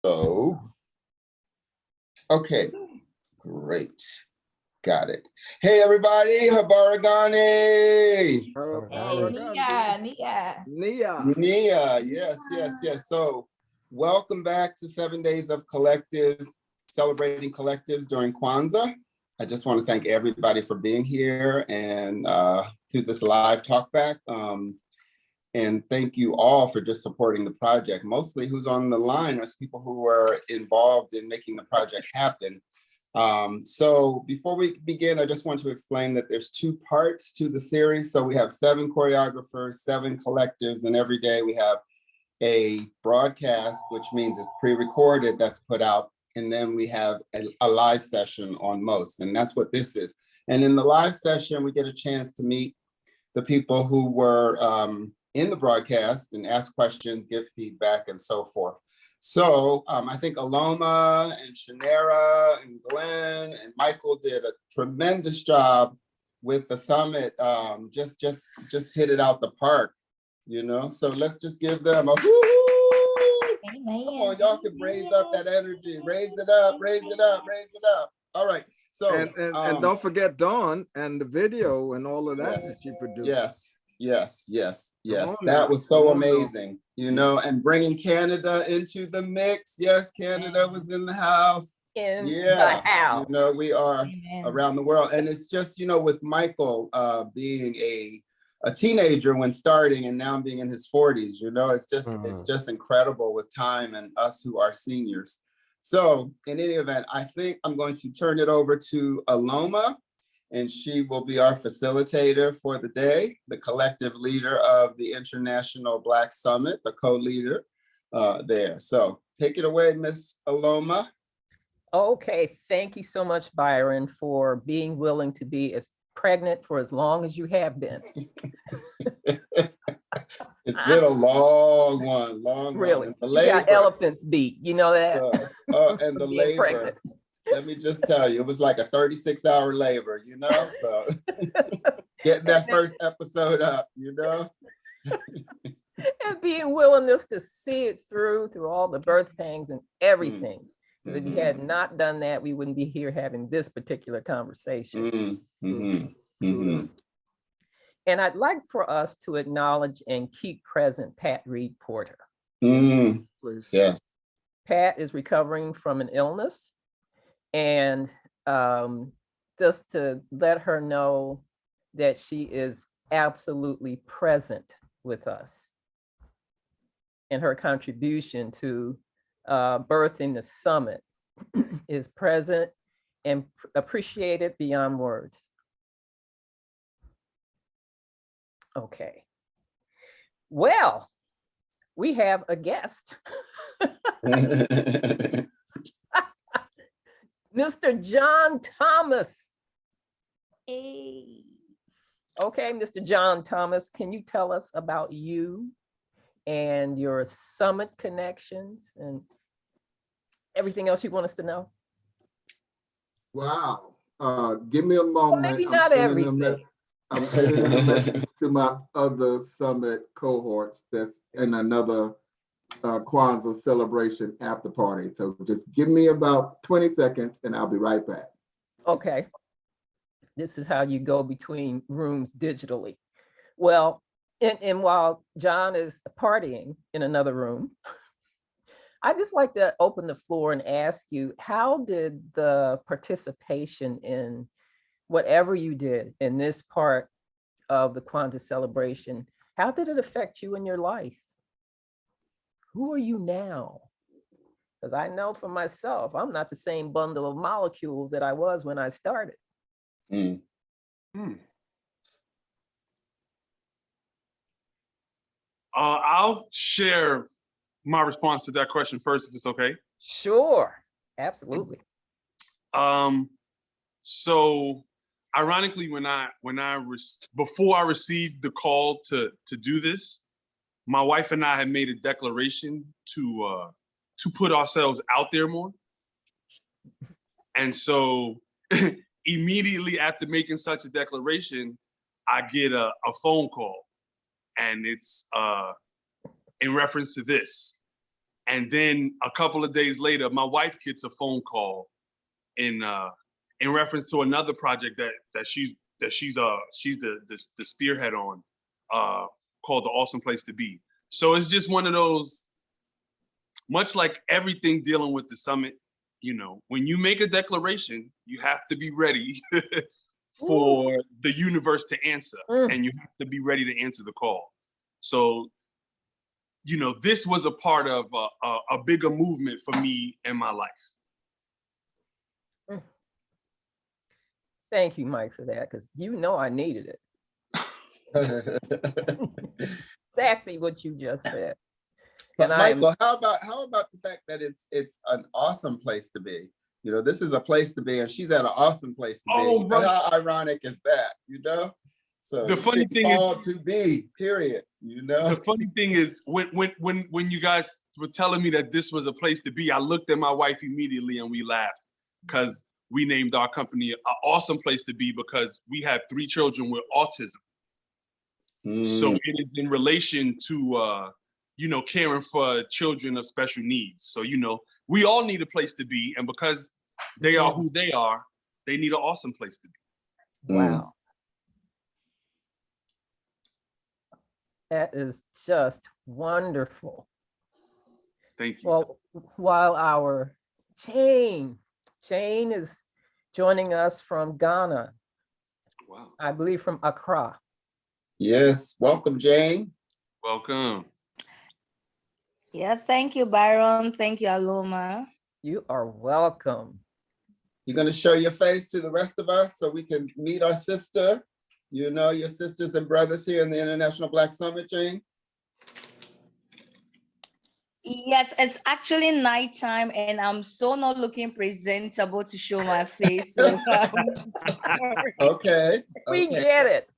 So, okay, great. Got it. Hey, everybody, Habaragani. Hey, Nia. Nia, yes. So, welcome back to 7 Days of Collective, celebrating collectives during Kwanzaa. I just want to thank everybody for being here and to this live talk back. And thank you all for just supporting the project. Mostly who's on the line is people who are involved in making the project happen. So before we begin, I just want to explain that there's 2 parts to the series. So we have 7 choreographers, 7 collectives, and every day we have a broadcast, which means it's pre-recorded, that's put out. And then we have a live session on most, and that's what this is. And in the live session, we get a chance to meet the people who were in the broadcast and ask questions, give feedback, and so forth. So I think Aloma and Shanera and Glenn and Michael did a tremendous job with the summit. Just hit it out the park, you know? So let's just give them a woo-hoo! Come on, y'all can raise up that energy. Raise it up, raise it up, raise it up. All right. So and don't forget Dawn and the video and all of that that she produced. Yes. That was so amazing, you know, and bringing Canada into the mix. Yes, Canada was in the house. The house. You know, we are around the world. And it's just, you know, with Michael being a teenager when starting and now being in his 40s, you know, it's just incredible with time and us who are seniors. So in any event, I think I'm going to turn it over to Aloma, and she will be our facilitator for the day, the collective leader of the International Black Summit, the co-leader there. So take it away, Miss Aloma. Okay, thank you so much, Byron, for being willing to be as pregnant for as long as you have been. It's been a long really. one. The labor, you got elephants beat, you know that? And the labor. Pregnant. Let me just tell you, it was like a 36-hour labor, you know? So getting that first episode up, you know? And being willingness to see it through all the birth pangs and everything. Because if you had not done that, we wouldn't be here having this particular conversation. And I'd like for us to acknowledge and keep present Pat Reed Porter. Please. Yes. Pat is recovering from an illness. And just to let her know that she is absolutely present with us and her contribution to birthing the summit is present and appreciated beyond words. Okay. Well, we have a guest. Mr. John Thomas. Hey. Okay, Mr. John Thomas, can you tell us about you and your summit connections and everything else you want us to know? Wow. Give me a moment. Well, maybe not everything. I'm sending a message to my other summit cohorts that's in another Kwanzaa celebration after party. So just give me about 20 seconds and I'll be right back. Okay. This is how you go between rooms digitally. Well, and while John is partying in another room, I'd just like to open the floor and ask you, how did the participation in whatever you did in this part of the Kwanzaa celebration, how did it affect you in your life? Who are you now? Because I know for myself, I'm not the same bundle of molecules that I was when I started. I'll share my response to that question first, if it's okay. Sure, absolutely. So ironically, before I received the call to do this, my wife and I had made a declaration to put ourselves out there more. And so immediately after making such a declaration, I get a phone call, and it's in reference to this. And then a couple of days later, my wife gets a phone call in reference to another project that she's the spearhead on, called The Awesome Place to Be. So it's just one of those, much like everything dealing with the summit, you know, when you make a declaration, you have to be ready for the universe to answer, and you have to be ready to answer the call. So, you know, this was a part of a bigger movement for me in my life. Thank you, Mike, for that, because you know I needed it. Exactly what you just said. But And Michael, how about the fact that it's an awesome place to be? You know, this is a place to be, and she's at an awesome place to be. Oh, bro. How ironic is that? You know, so The funny thing is, to be, period. You know, the funny thing is when you guys were telling me that this was a place to be, I looked at my wife immediately and we laughed, because we named our company An Awesome Place to Be because we have 3 children with autism. So it is in relation to you know, caring for children of special needs. So, you know, we all need a place to be, and because they are who they are, they need an awesome place to be. wow. That is just wonderful. Thank you. Well, while our Jane is joining us from Ghana, Wow. I believe from Accra. yes, welcome, Jane. Welcome. Yeah, thank you, Byron. Thank you, Aloma. You are welcome. You're going to show your face to the rest of us so we can meet our sister. You know, your sisters and brothers here in the International Black Summit, Jane. Yes, it's actually nighttime and I'm so not looking presentable to show my face. So Okay. We get it.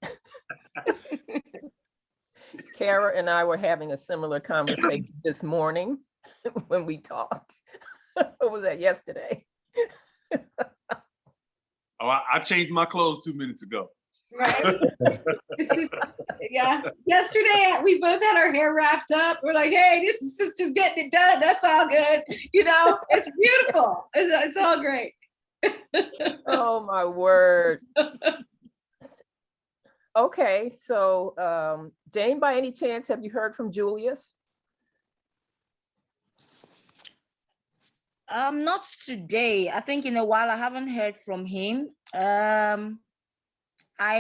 Kara and I were having a similar conversation this morning when we talked. What was that, yesterday? Oh, I changed my clothes 2 minutes ago. Right? Yeah. Yesterday, we both had our hair wrapped up. We're like, hey, this is sister's getting it done. That's all good. You know, it's beautiful. It's all great. Oh, my word. Okay, so Jane, by any chance, have you heard from Julius? not today. I think in a while I haven't heard from him. I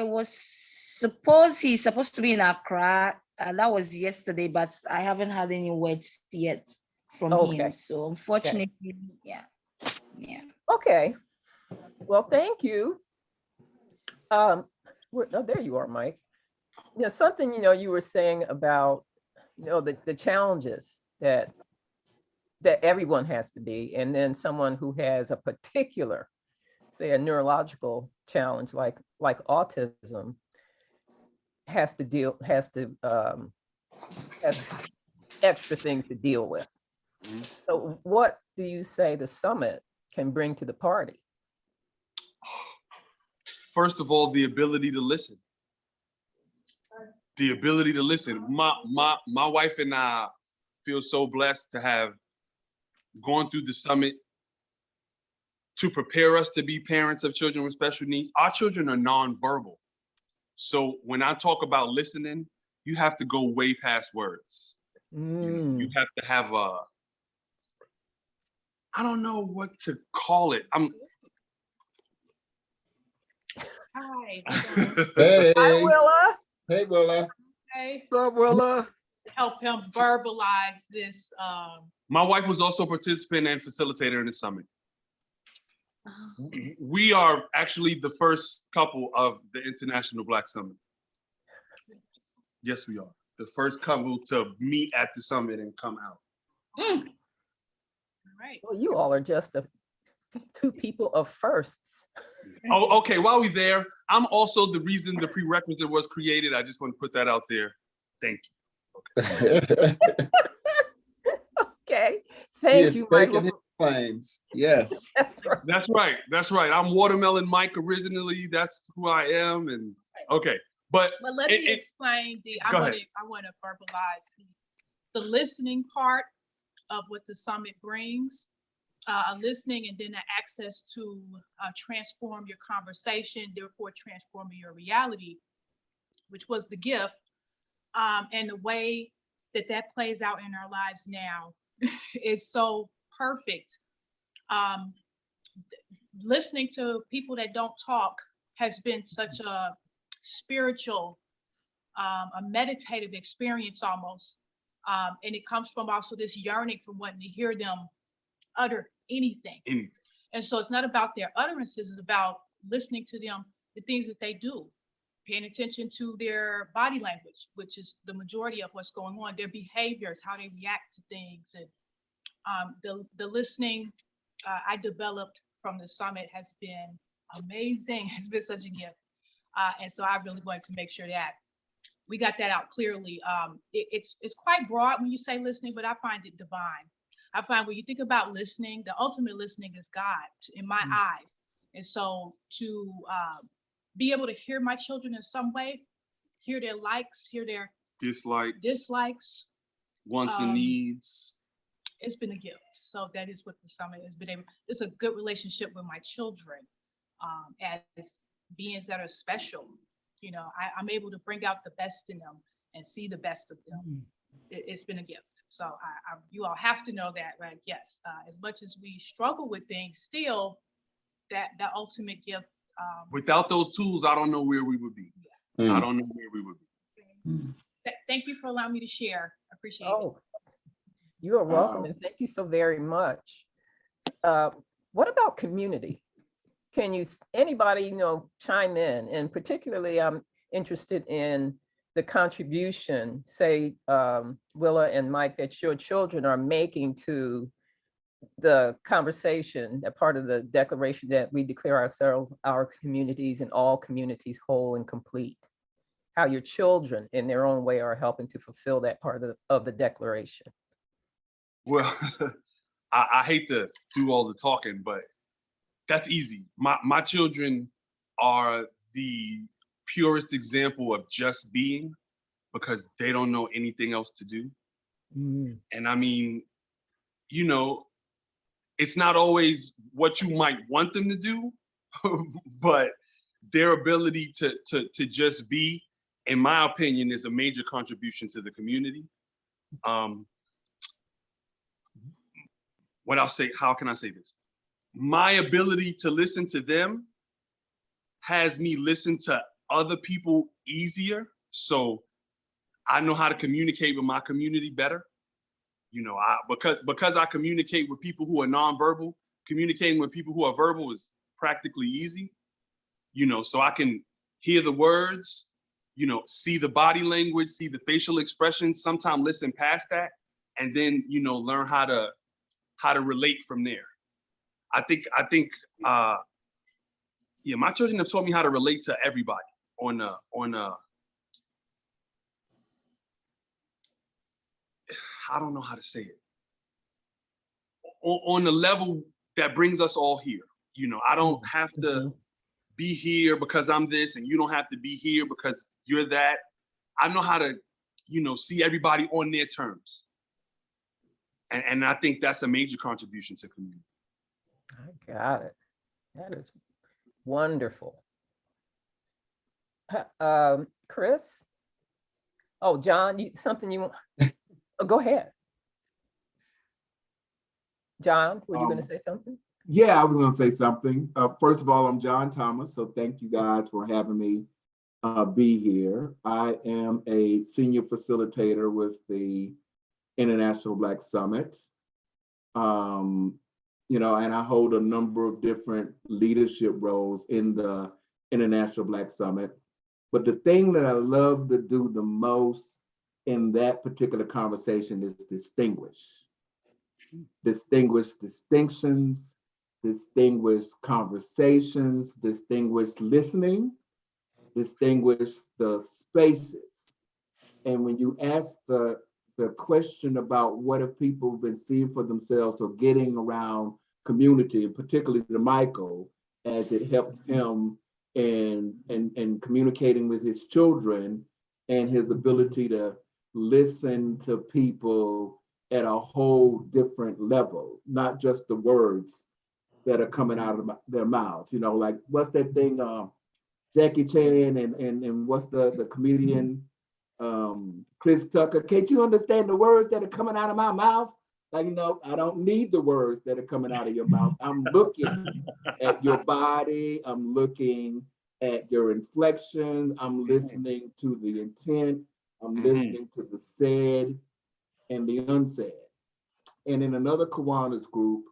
was he's supposed to be in Accra. That was yesterday, but I haven't had any words yet from him. So unfortunately, yeah. Okay. Well, thank you. Oh, there you are, Mike. Yeah, something, you know, you were saying about, you know, the challenges that everyone has to be, and then someone who has a particular, say, a neurological challenge like autism has extra things to deal with. So what do you say the summit can bring to the party? First of all, the ability to listen. The ability to listen. My wife and I feel so blessed to have gone through the summit to prepare us to be parents of children with special needs. Our children are nonverbal. So when I talk about listening, you have to go way past words. You have to have I don't know what to call it. Hi. Hey. Hi, Willa. Hey, Willa. Hey. What's up, Willa? Help him verbalize this. My wife was also a participant and facilitator in the summit. We are actually the first couple of the International Black Summit. Yes, we are. The first couple to meet at the summit and come out. All right. Well, you all are just two people of firsts. Oh, okay. While we're there, I'm also the reason the prerequisite was created. I just want to put that out there. Thank you. Okay. Thank you, Michael. His claims. Yes. That's right. That's right. That's right. I'm Watermelon Mike originally. That's who I am. And okay. But let me explain I want to verbalize the listening part of what the summit brings, listening, and then the access to transform your conversation, therefore transforming your reality, which was the gift, and the way that that plays out in our lives now is so perfect. Listening to people that don't talk has been such a spiritual, a meditative experience almost. And it comes from also this yearning from wanting to hear them utter anything. And so it's not about their utterances, it's about listening to them, the things that they do, paying attention to their body language, which is the majority of what's going on, their behaviors, how they react to things. And the listening I developed from the summit has been amazing. It's been such a gift. And so I really wanted to make sure that we got that out clearly. It's quite broad when you say listening, but I find it divine. I find when you think about listening, the ultimate listening is God in my eyes. And so to be able to hear my children in some way, hear their likes, hear their dislikes, wants and needs. It's been a gift. So that is what the summit has been able. It's a good relationship with my children as beings that are special. You know, I'm able to bring out the best in them and see the best of them. It's been a gift. So you all have to know that, right? Yes, as much as we struggle with things, still that ultimate gift. Without those tools, I don't know where we would be. I don't know where we would be. Thank you for allowing me to share. I appreciate it. You are welcome, and thank you so very much. What about community? Can anybody, chime in? And particularly, I'm interested in the contribution, say, Willa and Mike, that your children are making to the conversation, that part of the declaration that we declare ourselves, our communities, and all communities whole and complete. How your children, in their own way, are helping to fulfill that part of the declaration. Well, I hate to do all the talking, but that's easy. My children are the purest example of just being, because they don't know anything else to do. And I mean, it's not always what you might want them to do, but their ability to just be, in my opinion, is a major contribution to the community. What I'll say, how can I say this? My ability to listen to them has me listen to other people easier. So I know how to communicate with my community better. Because I communicate with people who are nonverbal, communicating with people who are verbal is practically easy. So I can hear the words, see the body language, see the facial expressions, sometimes listen past that, and then, learn how to relate from there. I think, my children have taught me how to relate to everybody on I don't know how to say it, on the level that brings us all here. I don't have to be here because I'm this, and you don't have to be here because you're that. I know how to, see everybody on their terms. And I think that's a major contribution to community. I got it. That is wonderful. Chris? Oh, John, something you want? Oh, go ahead. John, were you going to say something? Yeah, I was going to say something. First of all, I'm John Thomas, so thank you guys for having me be here. I am a senior facilitator with the International Black Summit. And I hold a number of different leadership roles in the International Black Summit. But the thing that I love to do the most in that particular conversation is distinguish distinctions, distinguish conversations, distinguish listening, distinguish the spaces. And when you ask the question about what have people been seeing for themselves or getting around community, and particularly to Michael, as it helps him in communicating with his children and his ability to listen to people at a whole different level, not just the words that are coming out of their mouths. You know, like what's that thing, Jackie Chan and what's the comedian, Chris Tucker? Can't you understand the words that are coming out of my mouth? Like, you know, I don't need the words that are coming out of your mouth. I'm looking at your body. I'm looking at your inflection. I'm listening to the intent. I'm listening to the said and the unsaid. And in another Kiwanis group,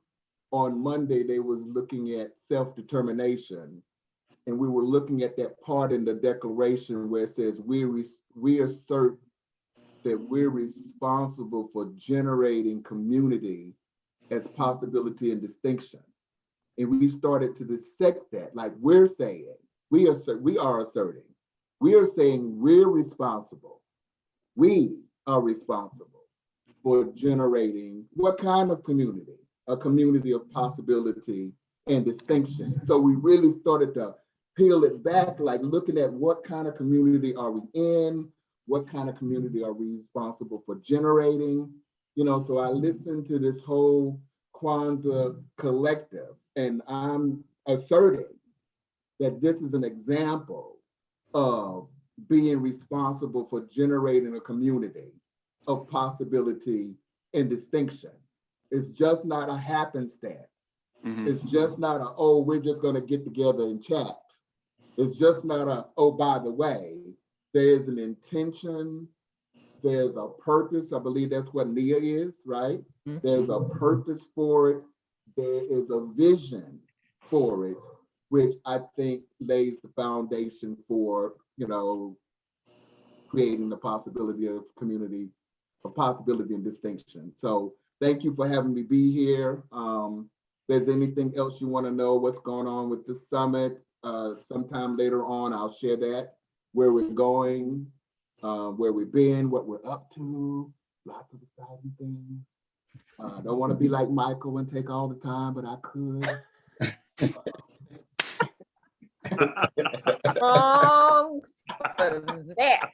on Monday, they was looking at self-determination. And we were looking at that part in the declaration where it says, we assert that we're responsible for generating community as possibility and distinction. And we started to dissect that, like we're saying, we are asserting, we are saying we're responsible. We are responsible for generating what kind of community? A community of possibility and distinction. So we really started to peel it back, like looking at what kind of community are we in? What kind of community are we responsible for generating? You know, so I listened to this whole Kwanzaa collective, and I'm asserting that this is an example of being responsible for generating a community of possibility and distinction. It's just not a happenstance. It's just not a, oh, we're just gonna get together and chat. It's just not a, oh, by the way, there's an intention, there's a purpose. I believe that's what NIA is, right? There's a purpose for it. There is a vision for it, which I think lays the foundation for, you know, creating the possibility of community, of possibility and distinction. So thank you for having me be here. If there's anything else you want to know what's going on with the summit, sometime later on, I'll share that, where we're going, where we've been, what we're up to, lots of exciting things. Don't want to be like Michael and take all the time, but I could. Wrong for that.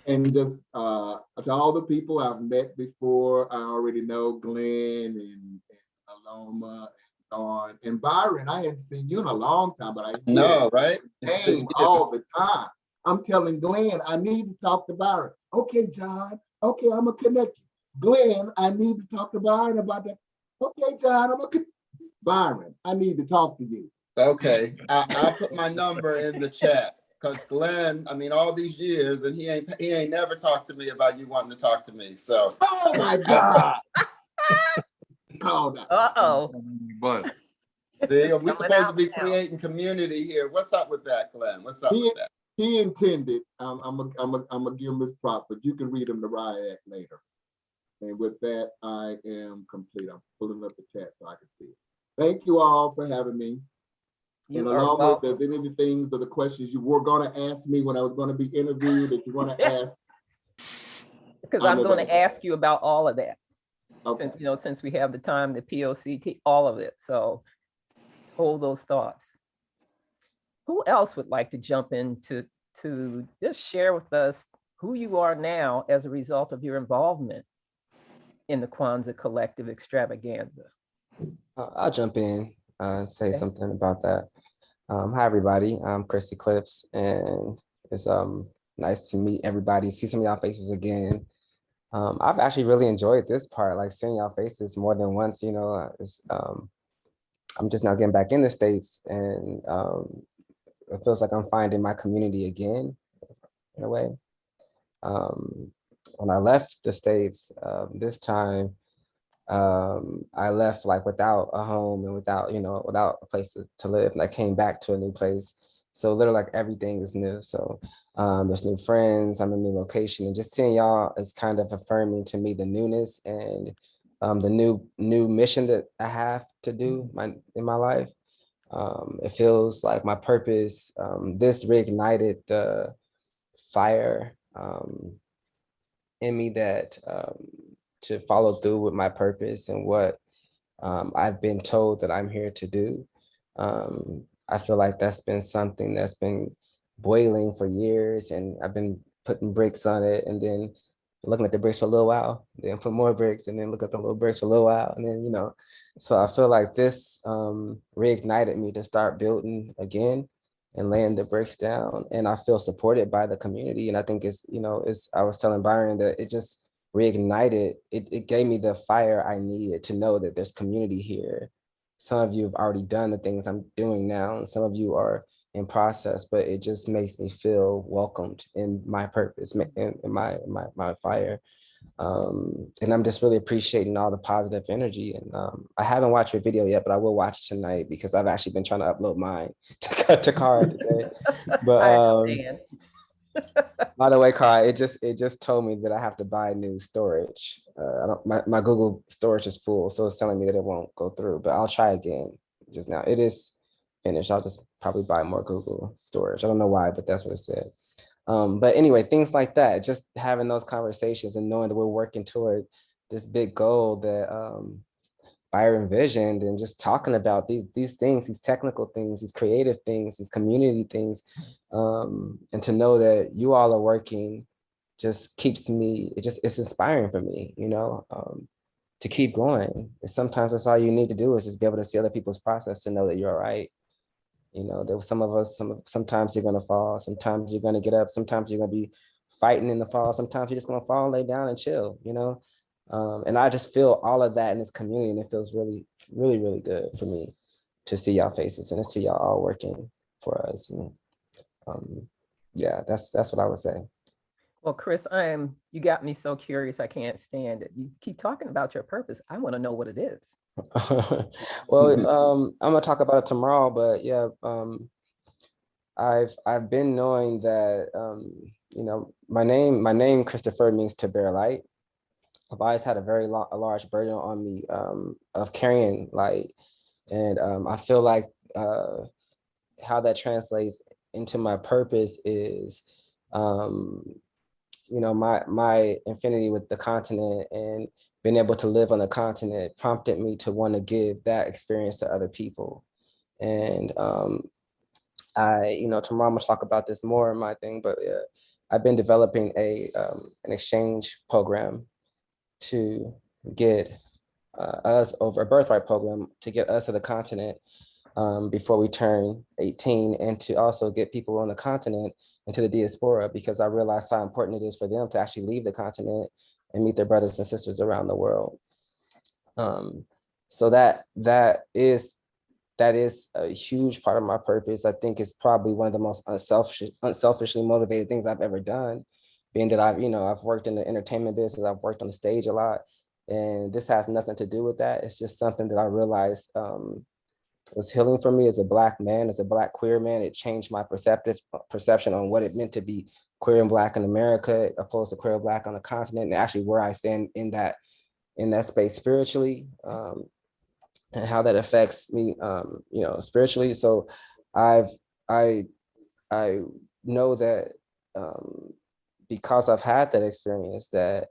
And just to all the people I've met before, I already know Glenn and Aloma and Dawn and Byron. I hadn't seen you in a long time, but I know, right? Name all the time. I'm telling Glenn, I need to talk to Byron. Okay, John. Okay, I'm gonna connect you. Glenn, I need to talk to Byron about that. Okay, John, Byron, I need to talk to you. Okay, I'll put my number in the chat, because Glenn, I mean, all these years, and he ain't never talked to me about you wanting to talk to me. So. Oh my God. Uh-oh. But we're supposed to be creating community here. What's up with that, Glenn? What's up with that? He intended, I'm gonna give him his prop, but you can read him the riot act later. And with that, I am complete. I'm pulling up the chat so I can see it. Thank you all for having me. And along with, there's any of the things or the questions you were gonna ask me when I was gonna be interviewed, if you wanna ask. Because I'm gonna ask you about all of that. Okay. Since we have the time, the POCT, all of it. So hold those thoughts. Who else would like to jump in to just share with us who you are now as a result of your involvement in the Kwanzaa Collective Extravaganza? I'll jump in, say something about that. Hi, everybody. I'm Chris Eclipse, and it's nice to meet everybody, see some of y'all faces again. I've actually really enjoyed this part, like seeing y'all faces more than once. I'm just now getting back in the States, and it feels like I'm finding my community again, in a way. When I left the States this time, I left like without a home and without a place to live, and I came back to a new place. So literally like everything is new. So there's new friends, I'm in a new location, and just seeing y'all is kind of affirming to me the newness and the new mission that I have to do in my life. It feels like my purpose. This reignited the fire in me that to follow through with my purpose and what I've been told that I'm here to do. I feel like that's been something that's been boiling for years, and I've been putting bricks on it, and then looking at the bricks for a little while, then put more bricks, and then look at the little bricks for a little while, and then, you know, so I feel like this reignited me to start building again and laying the bricks down. And I feel supported by the community. And I think it's, you know, I was telling Byron that it just reignited, it gave me the fire I needed to know that there's community here. Some of you have already done the things I'm doing now, and some of you are in process, but it just makes me feel welcomed in my purpose, in my fire. And I'm just really appreciating all the positive energy. And I haven't watched your video yet, but I will watch tonight because I've actually been trying to upload mine to Cara today. But by the way, Cara, it just told me that I have to buy new storage. My Google storage is full, so it's telling me that it won't go through. But I'll try again just now. It is finished. I'll just probably buy more Google storage. I don't know why, but that's what it said. But anyway, things like that, just having those conversations and knowing that we're working toward this big goal that Byron envisioned, and just talking about these things, these technical things, these creative things, these community things, and to know that you all are working just keeps me, it's inspiring for me, you know, to keep going. Sometimes that's all you need to do is just be able to see other people's process to know that you're all right. You know, there was some of us, sometimes you're gonna fall, sometimes you're gonna get up, sometimes you're gonna be fighting in the fall, sometimes you're just gonna fall, lay down and chill, you know? And I just feel all of that in this community, and it feels really, really, really good for me to see y'all faces and to see y'all all working for us. And yeah, that's what I would say. Well, Chris, you got me so curious, I can't stand it. You keep talking about your purpose. I want to know what it is. Well, I'm gonna talk about it tomorrow, but yeah, I've been knowing that you know, my name Christopher means to bear light. I've always had a very large burden on me of carrying light, and I feel like how that translates into my purpose is you know, my infinity with the continent and being able to live on the continent prompted me to want to give that experience to other people. And you know, tomorrow I'm gonna talk about this more in my thing, but I've been developing an exchange program to get us over a birthright program to get us to the continent before we turn 18, and to also get people on the continent into the diaspora, because I realized how important it is for them to actually leave the continent and meet their brothers and sisters around the world. So that is a huge part of my purpose. I think it's probably one of the most unselfishly motivated things I've ever done, being that I've worked in the entertainment business, I've worked on the stage a lot, and this has nothing to do with that. It's just something that I realized was healing for me as a Black man, as a Black queer man. It changed my perception on what it meant to be queer and Black in America, opposed to queer and Black on the continent, and actually where I stand in that space spiritually, and how that affects me, you know, spiritually. So I know that because I've had that experience, that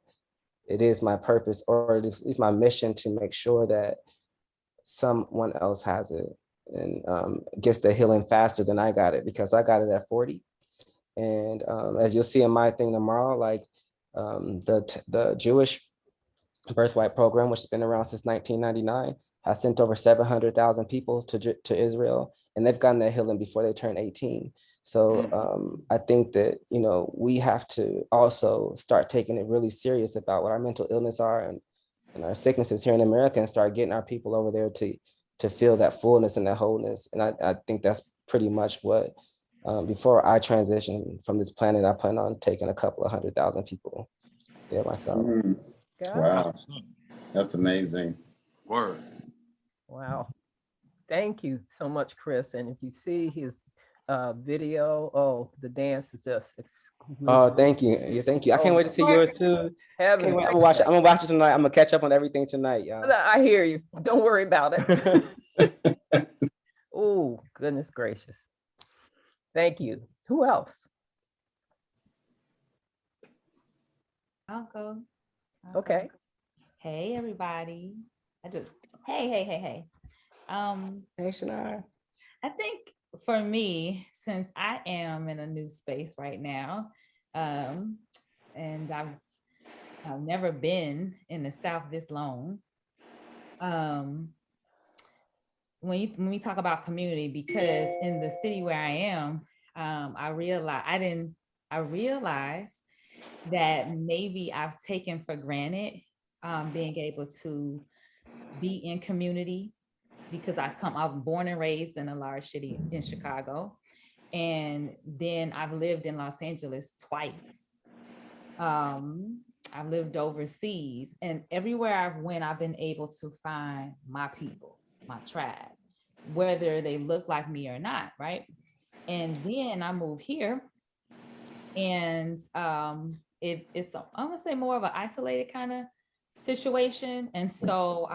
it is my purpose, or it is my mission, to make sure that someone else has it and gets the healing faster than I got it, because I got it at 40. And as you'll see in my thing tomorrow, like the Jewish birthright program, which has been around since 1999, has sent over 700,000 people to Israel, and they've gotten their healing before they turn 18. So I think that, you know, we have to also start taking it really serious about what our mental illness are and our sicknesses here in America, and start getting our people over there to feel that fullness and that wholeness. And I think that's pretty much what, before I transition from this planet, I plan on taking a couple of 100,000 people there myself. Wow, that's amazing. Word. Wow. Thank you so much, Chris. And if you see his video, oh, the dance is just exquisite. Oh, thank you. Yeah, thank you. I can't wait to see yours too. I'm gonna watch it tonight. I'm gonna catch up on everything tonight, y'all. I hear you. Don't worry about it. Oh, goodness gracious. Thank you. Who else? I'll go. Okay. Hey, everybody. Hey. Hey, Shania. I think for me, since I am in a new space right now, And I've never been in the South this long. When we talk about community, because in the city where I am, I realized that maybe I've taken for granted being able to be in community, because I'm born and raised in a large city in Chicago. And then I've lived in Los Angeles twice. I've lived overseas, and everywhere I've went, I've been able to find my people, my tribe, whether they look like me or not, right? And then I moved here, and it's I'm gonna say more of an isolated kind of situation. And so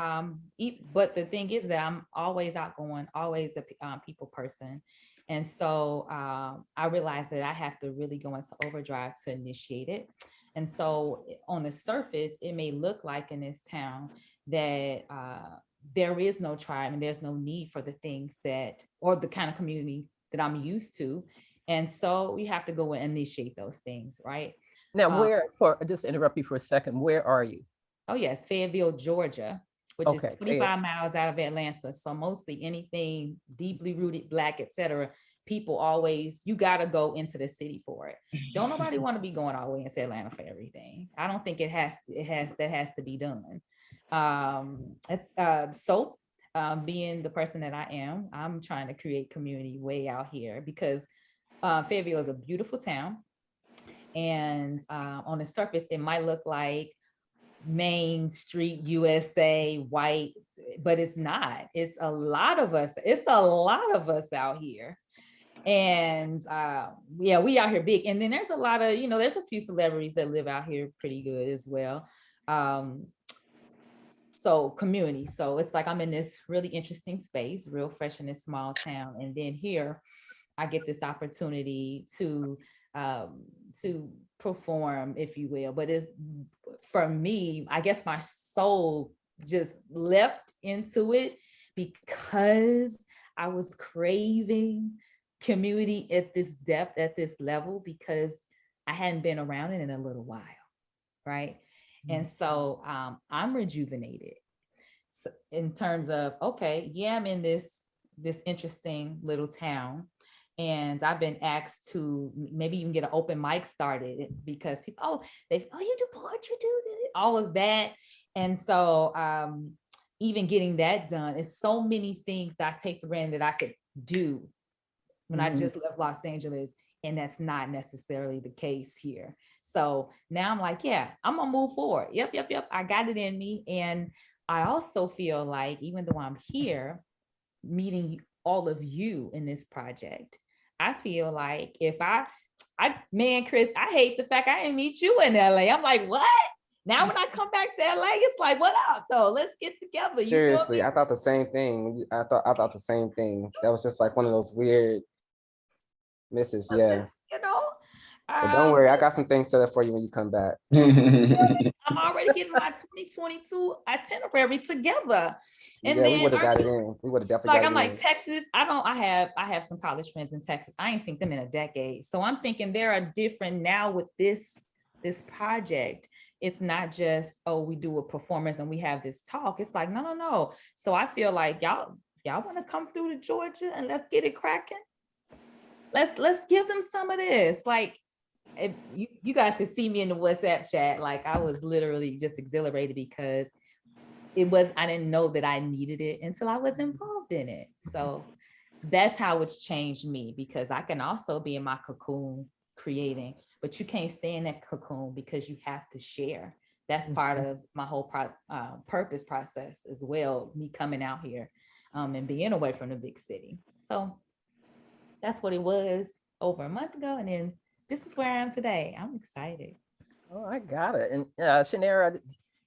but the thing is that I'm always outgoing, always a people person. And so I realized that I have to really go into overdrive to initiate it. And so on the surface, it may look like in this town that there is no tribe and there's no need for the things that, or the kind of community that I'm used to. And so we have to go and initiate those things, right? Now, just interrupt you for a second, where are you? Oh yes, Fayetteville, Georgia, which is 25 miles out of Atlanta. So mostly anything deeply rooted Black, etc. People always, you gotta go into the city for it. Don't nobody want to be going all the way into Atlanta for everything. I don't think that has to be done. Being the person that I am, I'm trying to create community way out here, because Fayetteville is a beautiful town. And on the surface, it might look like Main Street, USA, white, but it's not. It's a lot of us. It's a lot of us out here. And yeah, we out here big. And then there's a lot of, there's a few celebrities that live out here pretty good as well. So community. So it's like I'm in this really interesting space, real fresh in this small town. And then here, I get this opportunity to perform, if you will. But it's, for me, I guess my soul just leapt into it because I was craving community at this depth, at this level, because I hadn't been around it in a little while, right? And so I'm rejuvenated. So in terms of, okay, yeah, I'm in this interesting little town, and I've been asked to maybe even get an open mic started, because people, you do poetry, all of that. And so even getting that done, is so many things that I take for granted that I could do when I just left Los Angeles. And that's not necessarily the case here. So now I'm like, yeah, I'm gonna move forward. Yep. I got it in me. And I also feel like, even though I'm here meeting all of you in this project, I feel like if man, Chris, I hate the fact I didn't meet you in LA. I'm like, what? Now when I come back to LA, it's like, what up though? Let's get together. You Seriously, I thought the same thing. I thought the same thing. That was just like one of those weird misses. Yeah. But don't worry, I got some things set up for you when you come back. I'm already getting my 2022 itinerary together. And yeah, then we would have got it in. We would have definitely got it in. Like Texas, I have some college friends in Texas. I ain't seen them in a decade. So I'm thinking there are different now with this project. It's not just, oh, we do a performance and we have this talk. It's like, no. So I feel like y'all want to come through to Georgia and let's get it cracking. Let's give them some of this. Like, if you guys could see me in the WhatsApp chat, like I was literally just exhilarated, because I didn't know that I needed it until I was involved in it. So that's how it's changed me, because I can also be in my cocoon creating, but you can't stay in that cocoon because you have to share. That's part of my whole purpose process as well, me coming out here and being away from the big city. So that's what it was over a month ago. And then this is where I am today. I'm excited. Oh, I got it. And Shanera,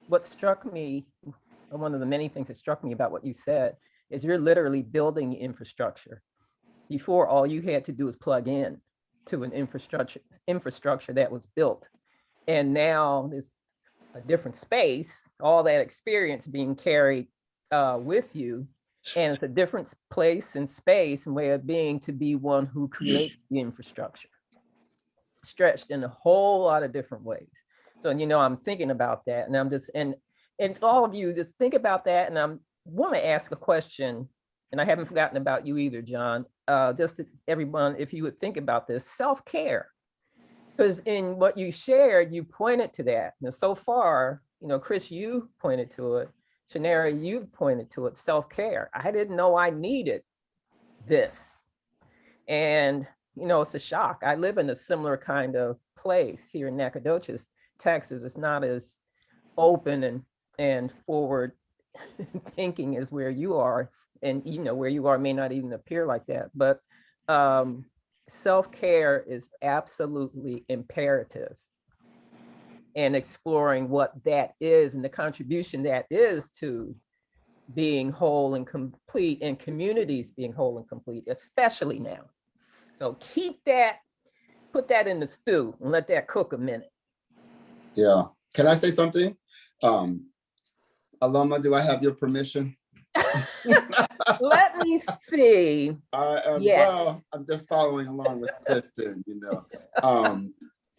what struck me, one of the many things that struck me about what you said, is you're literally building the infrastructure. Before, all you had to do was plug in to an infrastructure that was built. And now there's a different space, all that experience being carried with you. And it's a different place and space and way of being to be one who creates the infrastructure. stretched in a whole lot of different ways. So, I'm thinking about that, and I'm just, and all of you just think about that. And I want to ask a question, and I haven't forgotten about you either, John. Just everyone, if you would think about this, self-care. Because in what you shared, you pointed to that. Now, so far, Chris, you pointed to it. Shanera, you pointed to it, self-care. I didn't know I needed this. And, it's a shock. I live in a similar kind of place here in Nacogdoches, Texas. It's not as open and forward thinking as where you are. And, where you are may not even appear like that. But self-care is absolutely imperative, and exploring what that is and the contribution that is to being whole and complete, and communities being whole and complete, especially now. So keep that, put that in the stew and let that cook a minute. Yeah. Can I say something? Aloma, do I have your permission? Let me see. Yes. Well, I'm just following along with Clifton,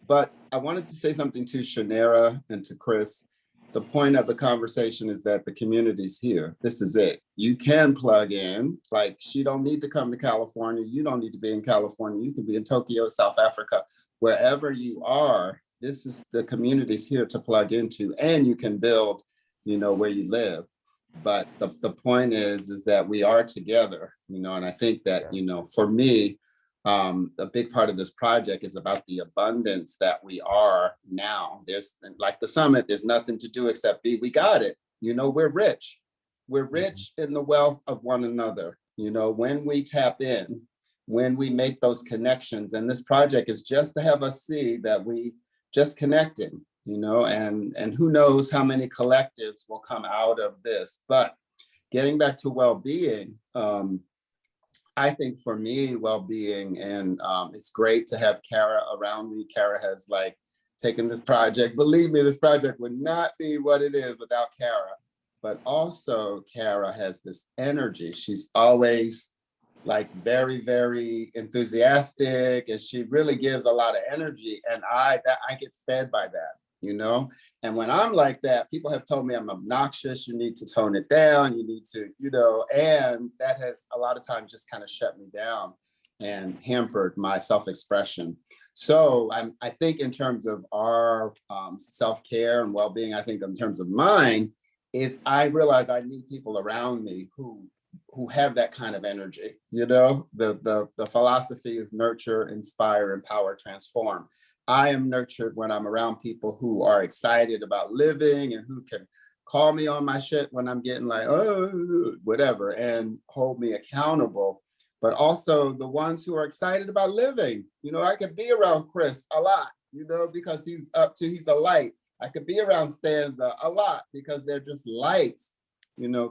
But I wanted to say something to Shanera and to Chris. The point of the conversation is that the community's here. This is it. You can plug in. Like, she don't need to come to California. You don't need to be in California. You can be in Tokyo, South Africa, wherever you are. This is the community's here to plug into, and you can build, where you live. But the point is that we are together, and I think that, for me, a big part of this project is about the abundance that we are now. There's, like the summit, there's nothing to do except be. We got it. We're rich. We're rich in the wealth of one another. When we tap in, when we make those connections, and this project is just to have us see that we just connecting, and who knows how many collectives will come out of this. But getting back to well-being, I think for me, well-being, and it's great to have Kara around me. Kara has taken this project. Believe me, this project would not be what it is without Kara. But also Kara has this energy. She's always very, very enthusiastic, and she really gives a lot of energy. And I get fed by that, And when I'm like that, people have told me I'm obnoxious. You need to tone it down. You need to, and that has a lot of times just kind of shut me down and hampered my self-expression. So I think in terms of our self-care and well-being, I think in terms of mine, is I realize I need people around me who have that kind of energy. The philosophy is nurture, inspire, empower, transform. I am nurtured when I'm around people who are excited about living and who can call me on my shit when I'm getting whatever, and hold me accountable. But also the ones who are excited about living. I could be around Chris a lot, because he's a light. I could be around Stanza a lot because they're just lights,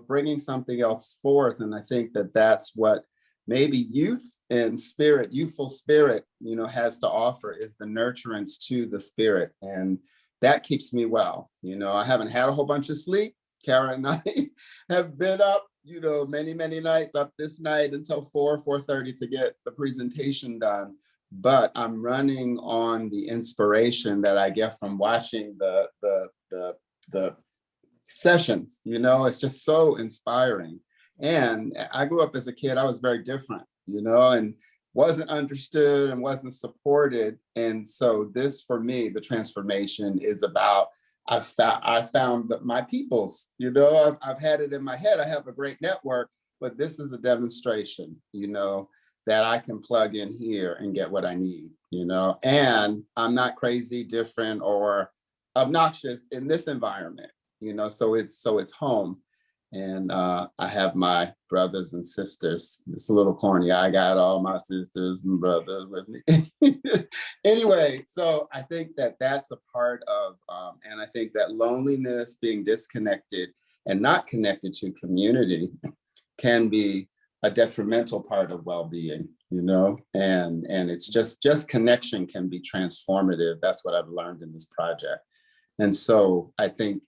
bringing something else forth. And I think that that's what maybe youth and spirit, youthful spirit, has to offer, is the nurturance to the spirit. And that keeps me well. I haven't had a whole bunch of sleep. Kara and I have been up, many, many nights, up this night until 4:30 to get the presentation done. But I'm running on the inspiration that I get from watching the sessions. It's just so inspiring. And I grew up as a kid, I was very different, and wasn't understood and wasn't supported. And so this, for me, the transformation is about, I found that my peoples, I've had it in my head. I have a great network, but this is a demonstration, that I can plug in here and get what I need, and I'm not crazy, different, or obnoxious in this environment, so it's home. And I have my brothers and sisters. It's a little corny. I got all my sisters and brothers with me. Anyway, so I think that that's a part of, and I think that loneliness, being disconnected and not connected to community, can be a detrimental part of well-being, and it's just connection can be transformative. That's what I've learned in this project. And so I think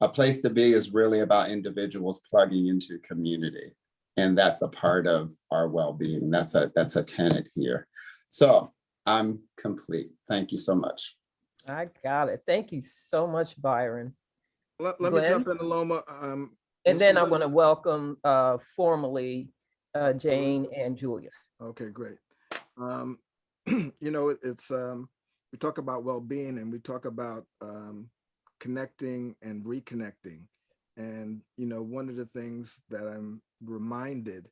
a place to be is really about individuals plugging into community. And that's a part of our well-being. That's a tenet here. So I'm complete. Thank you so much. I got it. Thank you so much, Byron. Let me Glenn? jump in, Loma. And then I Mr. want to welcome formally Jane and Julius. Okay, great. You know, it's we talk about well-being and we talk about connecting and reconnecting. And, you know, one of the things that I'm reminded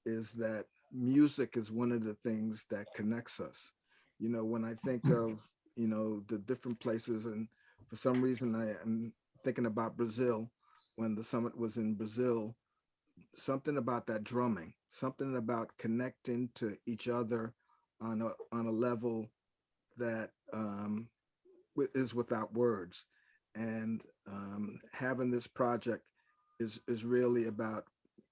is that music is one of the things that connects us. You know, when I think of, you know, the different places, and for some reason I am thinking about Brazil, when the summit was in Brazil, something about that drumming, something about connecting to each other on a level that is without words. And having this project is really about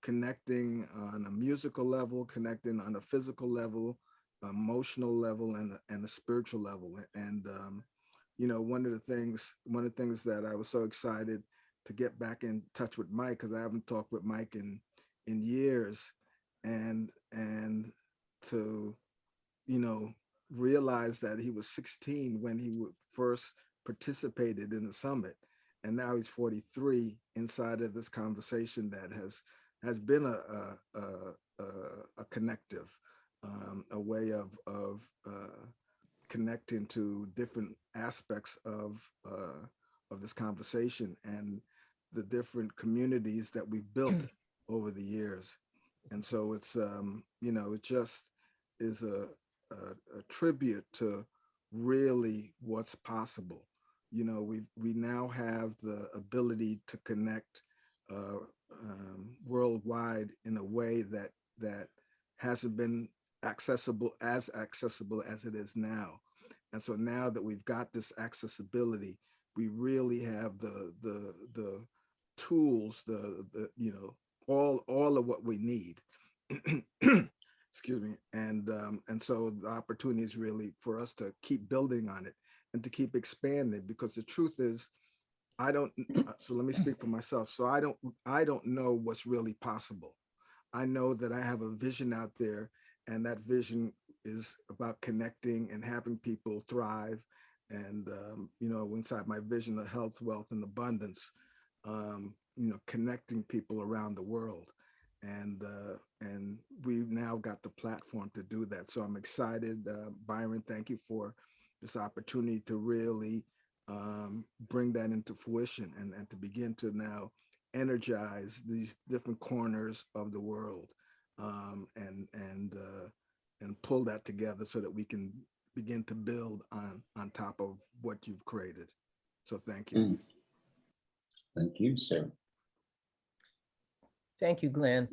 connecting on a musical level, connecting on a physical level, emotional level, and a spiritual level. And you know, one of the things that I was so excited to get back in touch with Mike, because I haven't talked with Mike in years, and to, you know, realize that he was 16 when he first participated in the summit, and now he's 43 inside of this conversation that has been a connective, a way of connecting to different aspects of this conversation and the different communities that we've built over the years. And so it's you know, it just is a tribute to really what's possible. You know, we now have the ability to connect worldwide in a way that hasn't been accessible as it is now. And so now that we've got this accessibility, we really have the tools, the you know, all of what we need. Excuse me. And so the opportunity is really for us to keep building on it and to keep expanding, because the truth is, so let me speak for myself. So I don't know what's really possible. I know that I have a vision out there, and that vision is about connecting and having people thrive. And, you know, inside my vision of health, wealth, and abundance, you know, connecting people around the world. And we've now got the platform to do that. So I'm excited. Byron, thank you for this opportunity to really bring that into fruition and to begin to now energize these different corners of the world, and pull that together so that we can begin to build on top of what you've created. So thank you. Thank you, sir. Thank you, Glenn.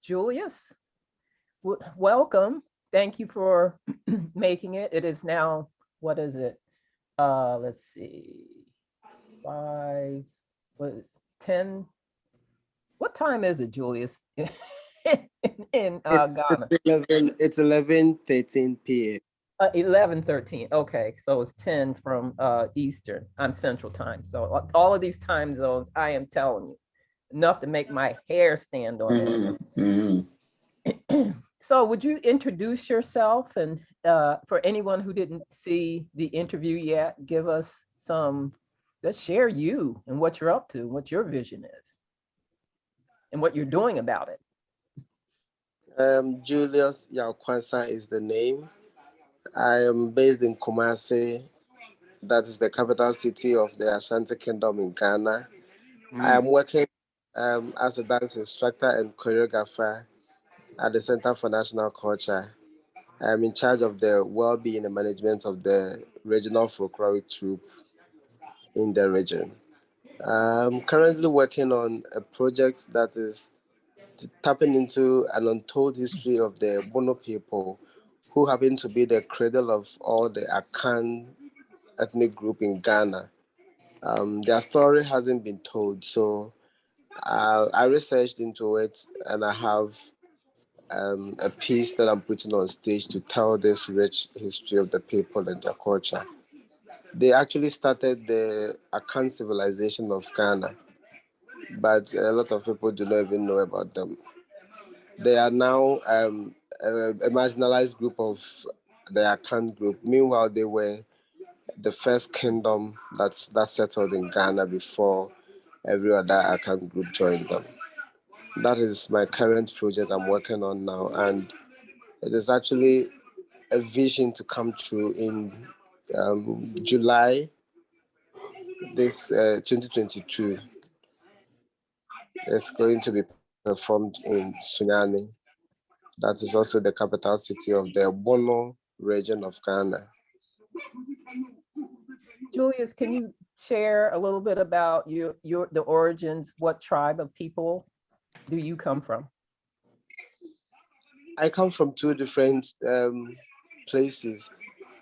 Julius, welcome. Thank you for making it. It is now, what is it? Let's see, 10? What time is it, Julius? in Ghana? It's 11:13 p.m. 11:13. Okay, so it's 10 from Eastern. I'm Central Time. So all of these time zones, I am telling you, enough to make my hair stand on end. So would you introduce yourself, and for anyone who didn't see the interview yet, give us let's share you and what you're up to, what your vision is, and what you're doing about it. Julius Kwanzaa is the name. I am based in Kumasi. That is the capital city of the Ashanti Kingdom in Ghana. I am working as a dance instructor and choreographer at the Center for National Culture. I am in charge of the well-being and management of the regional folkloric troupe in the region. I'm currently working on a project that is tapping into an untold history of the Bono people, who happen to be the cradle of all the Akan ethnic group in Ghana. Their story hasn't been told, so I researched into it, and I have a piece that I'm putting on stage to tell this rich history of the people and their culture. They actually started the Akan civilization of Ghana, but a lot of people do not even know about them. They are now a marginalized group of the Akan group. Meanwhile, they were the first kingdom that settled in Ghana before every other Akan group joined them. That is my current project I'm working on now, and it is actually a vision to come true in July this 2022. It's going to be performed in Sunyani. That is also the capital city of the Bono region of Ghana. Julius, can you share a little bit about the origins? What tribe of people do you come from? I come from two different places.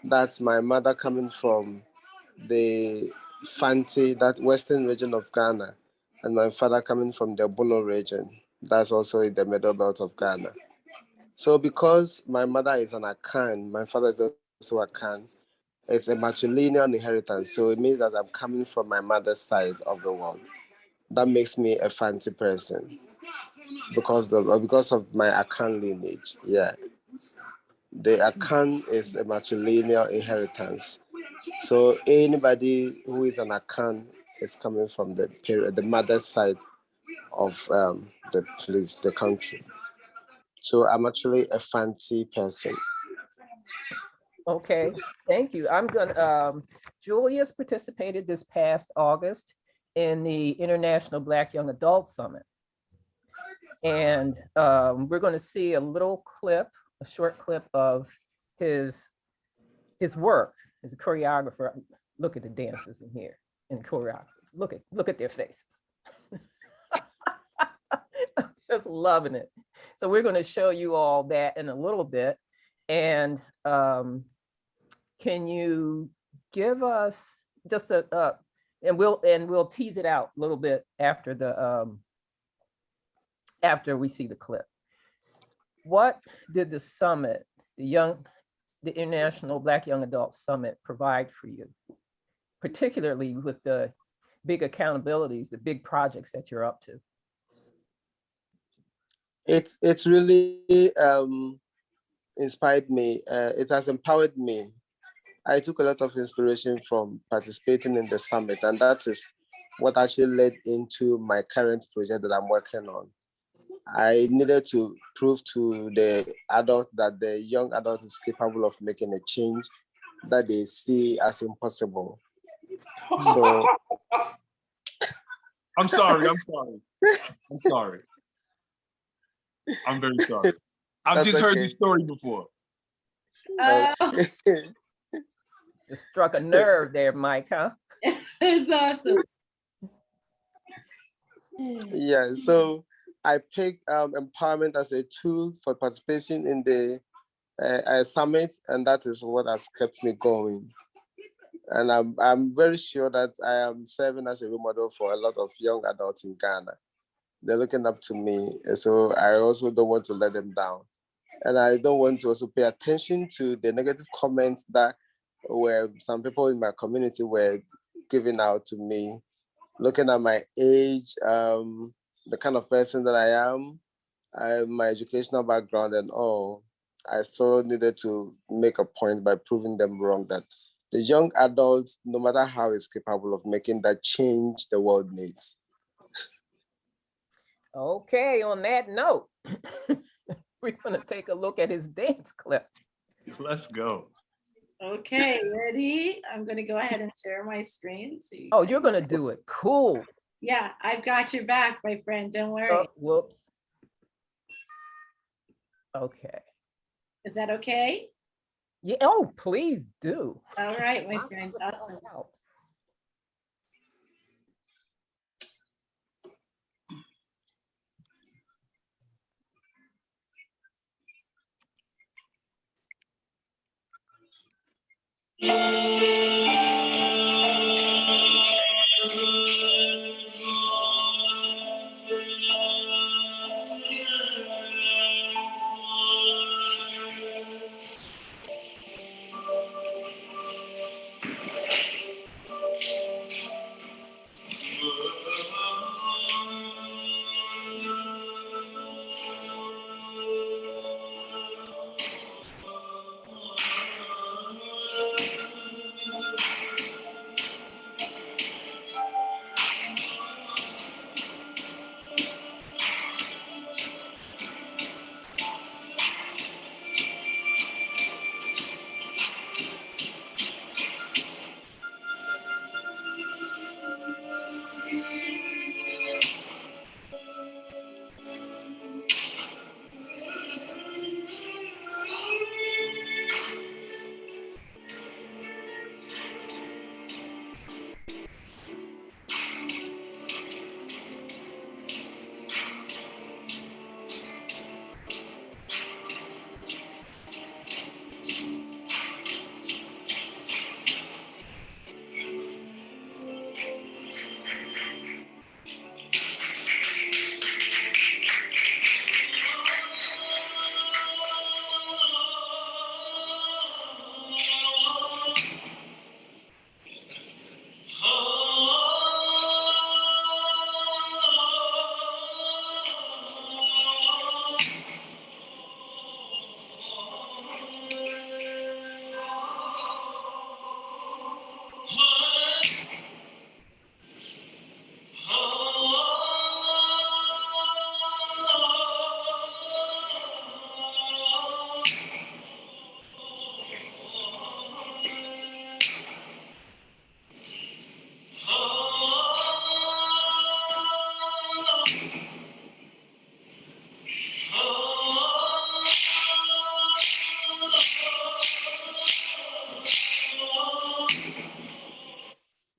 That's my mother coming from the Fanti, that western region of Ghana, and my father coming from the Bono region. That's also in the middle belt of Ghana. So because my mother is an Akan, my father is also Akan, it's a matrilineal inheritance. So it means that I'm coming from my mother's side of the world. That makes me a fancy person because of my Akan lineage. Yeah. The Akan is a matrilineal inheritance. So anybody who is an Akan is coming from the mother's side of the country. So I'm actually a fancy person. Okay, thank you. Julius participated this past August in the International Black Young Adult Summit. And we're going to see a little clip, a short clip of his work as a choreographer. Look at the dancers in here and choreographers. Look at their faces. Just loving it. So we're going to show you all that in a little bit. And can you give us just and we'll tease it out a little bit after after we see the clip. What did the summit, the International Black Young Adult Summit, provide for you, particularly with the big accountabilities, the big projects that you're up to? It's really inspired me. It has empowered me. I took a lot of inspiration from participating in the summit, and that is what actually led into my current project that I'm working on. I needed to prove to the adult that the young adult is capable of making a change that they see as impossible. So I'm sorry. I'm very sorry. I've just heard this story before. It struck a nerve there, Mike, huh? It's awesome. Yeah, so I picked empowerment as a tool for participation in the summit, and that is what has kept me going. And I'm very sure that I am serving as a role model for a lot of young adults in Ghana. They're looking up to me, so I also don't want to let them down. And I don't want to also pay attention to the negative comments that some people in my community were giving out to me, looking at my age, the kind of person that I am, my educational background and all. I still needed to make a point by proving them wrong that the young adults, no matter how is capable of making that change the world needs. Okay, on that note, we're going to take a look at his dance clip. Let's go. Okay, ready? I'm going to go ahead and share my screen. So you're going to do it. Cool. Yeah, I've got your back, my friend. Don't worry. Oh, whoops. Okay. Is that okay? Yeah. Oh, please do. All right, my friend. Awesome.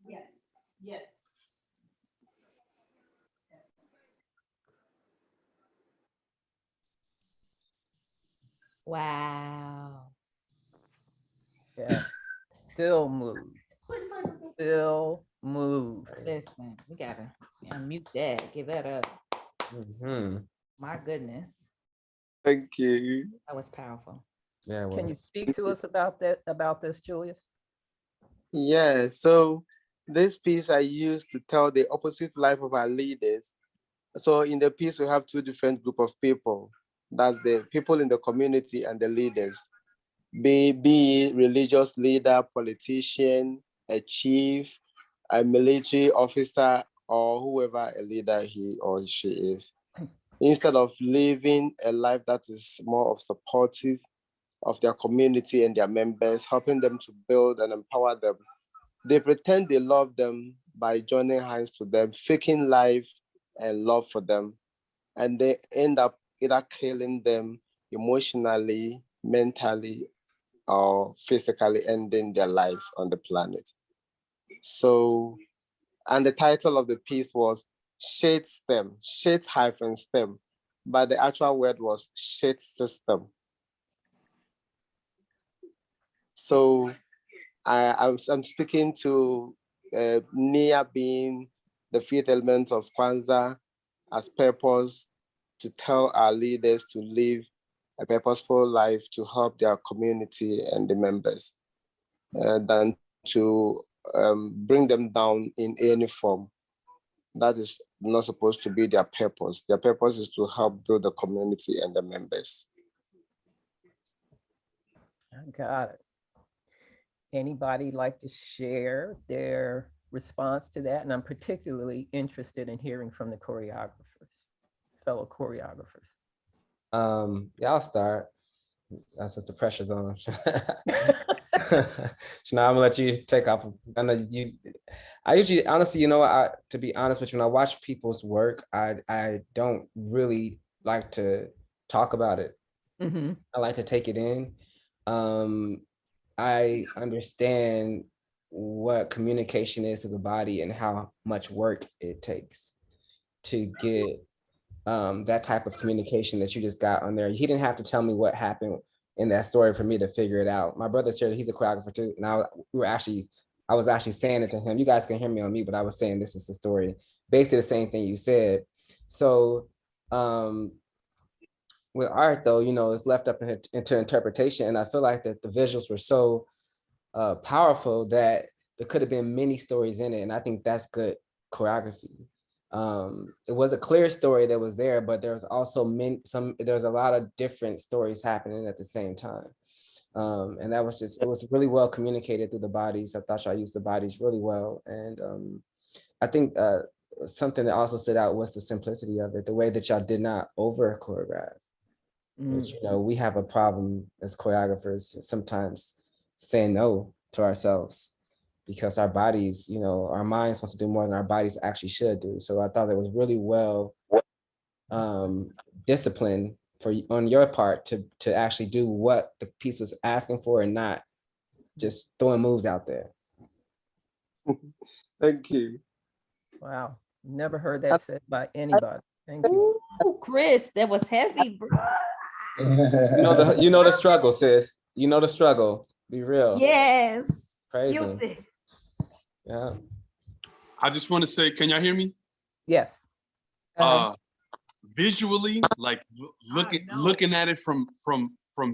Yes. Yes. Wow. Yeah. Still moved. Still moved. Listen, we gotta unmute that. Give that up. My goodness, Thank you. that was powerful. Yeah. Can you speak to us about this, Julius? Yeah, so this piece I used to tell the opposite life of our leaders. So in the piece, we have two different group of people. That's the people in the community and the leaders. Be religious leader, politician, a chief, a military officer, or whoever a leader he or she is. Instead of living a life that is more of supportive of their community and their members, helping them to build and empower them, they pretend they love them by joining hands to them, faking life and love for them. And they end up either killing them emotionally, mentally, or physically ending their lives on the planet. So, and the title of the piece was Shade Stem, Shade hyphen stem, but the actual word was shade system. So I'm speaking to NIA being the fifth element of Kwanzaa as purpose to tell our leaders to live a purposeful life to help their community and the members than to bring them down in any form. That is not supposed to be their purpose. Their purpose is to help build the community and the members. I got it. Anybody like to share their response to that? And I'm particularly interested in hearing from the choreographers, fellow choreographers. Yeah, I'll start. That's just the pressure's on. Now I'm gonna let you take off. I usually, honestly, to be honest with you, when I watch people's work, I don't really like to talk about it. I like to take it in. I understand what communication is to the body and how much work it takes to get that type of communication that you just got on there. He didn't have to tell me what happened in that story for me to figure it out. My brother's here, he's a choreographer too. Now I was actually saying it to him. You guys can hear me on mute, but I was saying this is the story. Basically the same thing you said. So with art though, it's left up into interpretation. And I feel like that the visuals were so powerful that there could have been many stories in it. And I think that's good choreography. It was a clear story that was there, but there was also there's a lot of different stories happening at the same time. And that was it was really well communicated through the bodies. I thought y'all used the bodies really well. And I think something that also stood out was the simplicity of it, the way that y'all did not over choreograph. Which, we have a problem as choreographers sometimes saying no to ourselves because our bodies, our minds wants to do more than our bodies actually should do. So I thought it was really well disciplined on your part to actually do what the piece was asking for and not just throwing moves out there. Thank you. Wow, never heard that said by anybody. Thank you. Ooh, Chris, that was heavy, bro. You know the struggle, sis. You know the struggle. Be real. Yes. Crazy. Guilty. Yeah. I just want to say, can y'all hear me? Yes. Visually, like looking at it from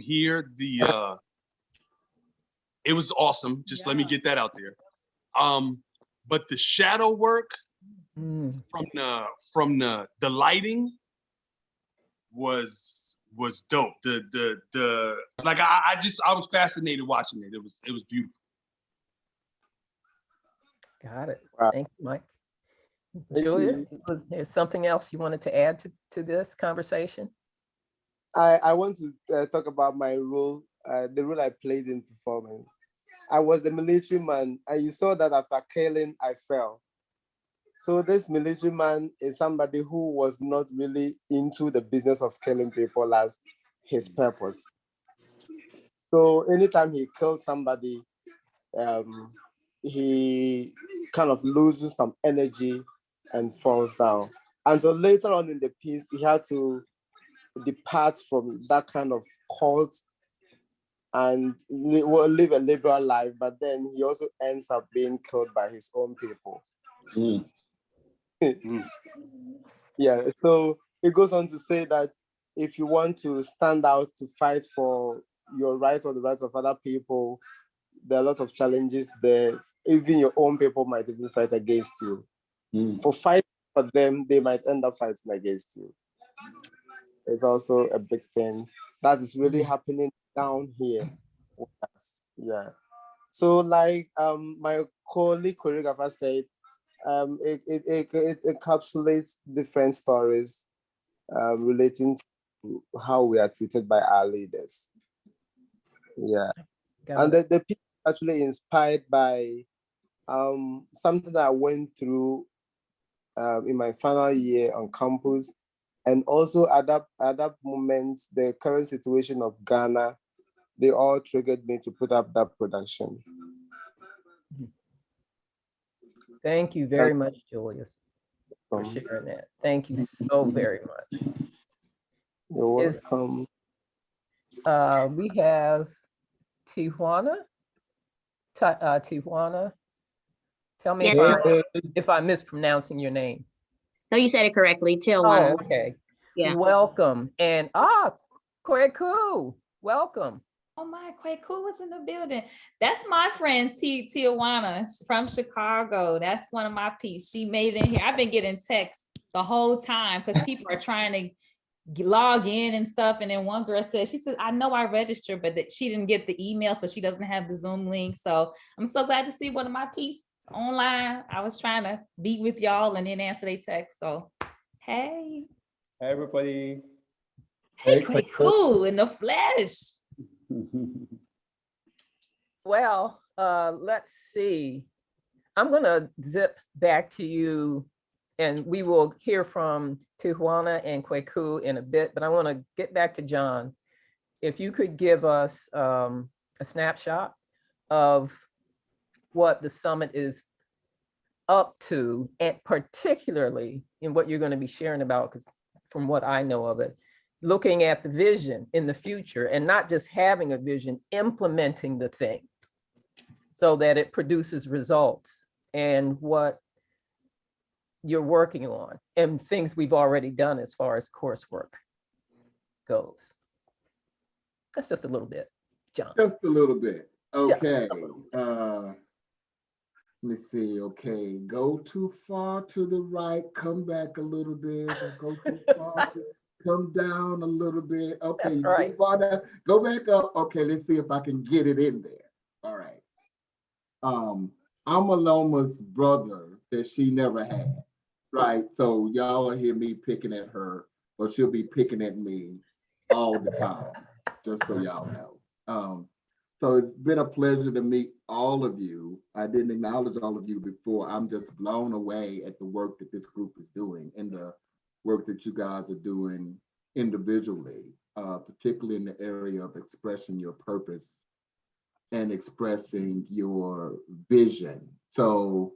here, it was awesome. Just let me get that out there. But the shadow work from the lighting was dope. I was fascinated watching it. It was beautiful. Got it. Wow. Thank you, Mike. Julius, was there something else you wanted to add to this conversation? I want to talk about my role, the role I played in performing. I was the military man, and you saw that after killing, I fell. So this military man is somebody who was not really into the business of killing people as his purpose. So anytime he killed somebody, he kind of loses some energy and falls down. Until later on in the piece, he had to depart from that kind of cult and live a liberal life, but then he also ends up being killed by his own people. Yeah, so it goes on to say that if you want to stand out to fight for your rights or the rights of other people, there are a lot of challenges there. Even your own people might even fight against you. For fighting for them, they might end up fighting against you. It's also a big thing that is really happening down here with us. Yeah. So like my colleague choreographer said, it encapsulates different stories relating to how we are treated by our leaders. Yeah. And the piece actually inspired by something that I went through in my final year on campus. And also at that moment, the current situation of Ghana, they all triggered me to put up that production. Thank you very much, Julius, for sharing that. Thank you so very much. You're welcome. We have Tijuana. Tijuana, tell me if I'm mispronouncing your name. No, you said it correctly, Tijuana. Oh, okay. Yeah. Welcome. And Kweku, welcome. Oh my, Kweku was in the building. That's my friend Tijuana from Chicago. That's one of my pieces. She made it in here. I've been getting texts the whole time because people are trying to log in and stuff. And then one girl said, she said, I know I registered, but that she didn't get the email, so she doesn't have the Zoom link. So I'm so glad to see one of my pieces online. I was trying to be with y'all and then answer their text. So hey. Hi everybody. Hey, Kweku in the flesh. Well, let's see. I'm gonna zip back to you and we will hear from Tijuana and Kweku in a bit, but I wanna get back to John. If you could give us a snapshot of what the summit is up to, and particularly in what you're gonna be sharing about, because from what I know of it, looking at the vision in the future and not just having a vision, implementing the thing so that it produces results and what you're working on and things we've already done as far as coursework goes. That's just a little bit, John. Just a little bit. Okay. Let me see. Okay. Go too far to the right, come back a little bit, or go too far to come down a little bit. Okay. That's right. Too far down, go back up. Okay. Let's see if I can get it in there. All right. I'm Aloma's brother that she never had. Right. So y'all will hear me picking at her, or she'll be picking at me all the time, just so y'all know. So it's been a pleasure to meet all of you. I didn't acknowledge all of you before. I'm just blown away at the work that this group is doing and the work that you guys are doing individually, particularly in the area of expressing your purpose and expressing your vision. So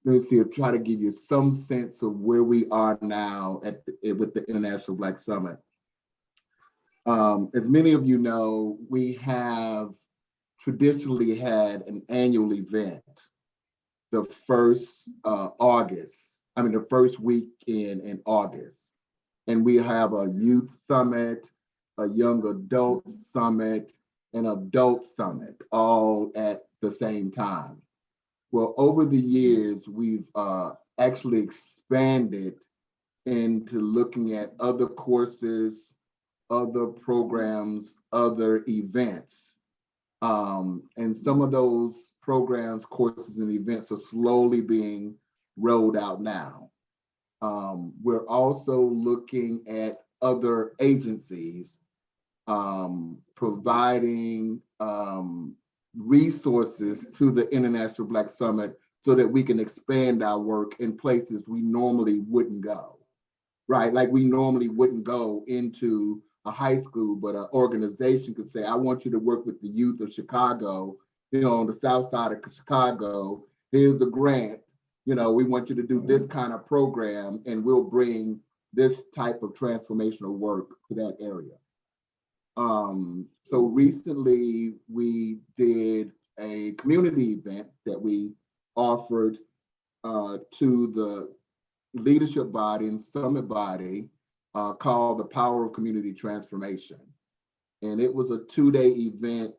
let's see, I'll try to give you some sense of where we are now with the International Black Summit. As many of you know, we have traditionally had an annual event the first weekend in August. And we have a youth summit, a young adult summit, and adult summit all at the same time. Well, over the years, we've actually expanded into looking at other courses, other programs, other events. And some of those programs, courses, and events are slowly being rolled out now. We're also looking at other agencies providing resources to the International Black Summit so that we can expand our work in places we normally wouldn't go, right? Like we normally wouldn't go into a high school, but an organization could say, I want you to work with the youth of Chicago, on the south side of Chicago. Here's a grant. We want you to do this kind of program, and we'll bring this type of transformational work to that area. So recently we did a community event that we offered to the leadership body and summit body called the Power of Community Transformation. And it was a 2-day event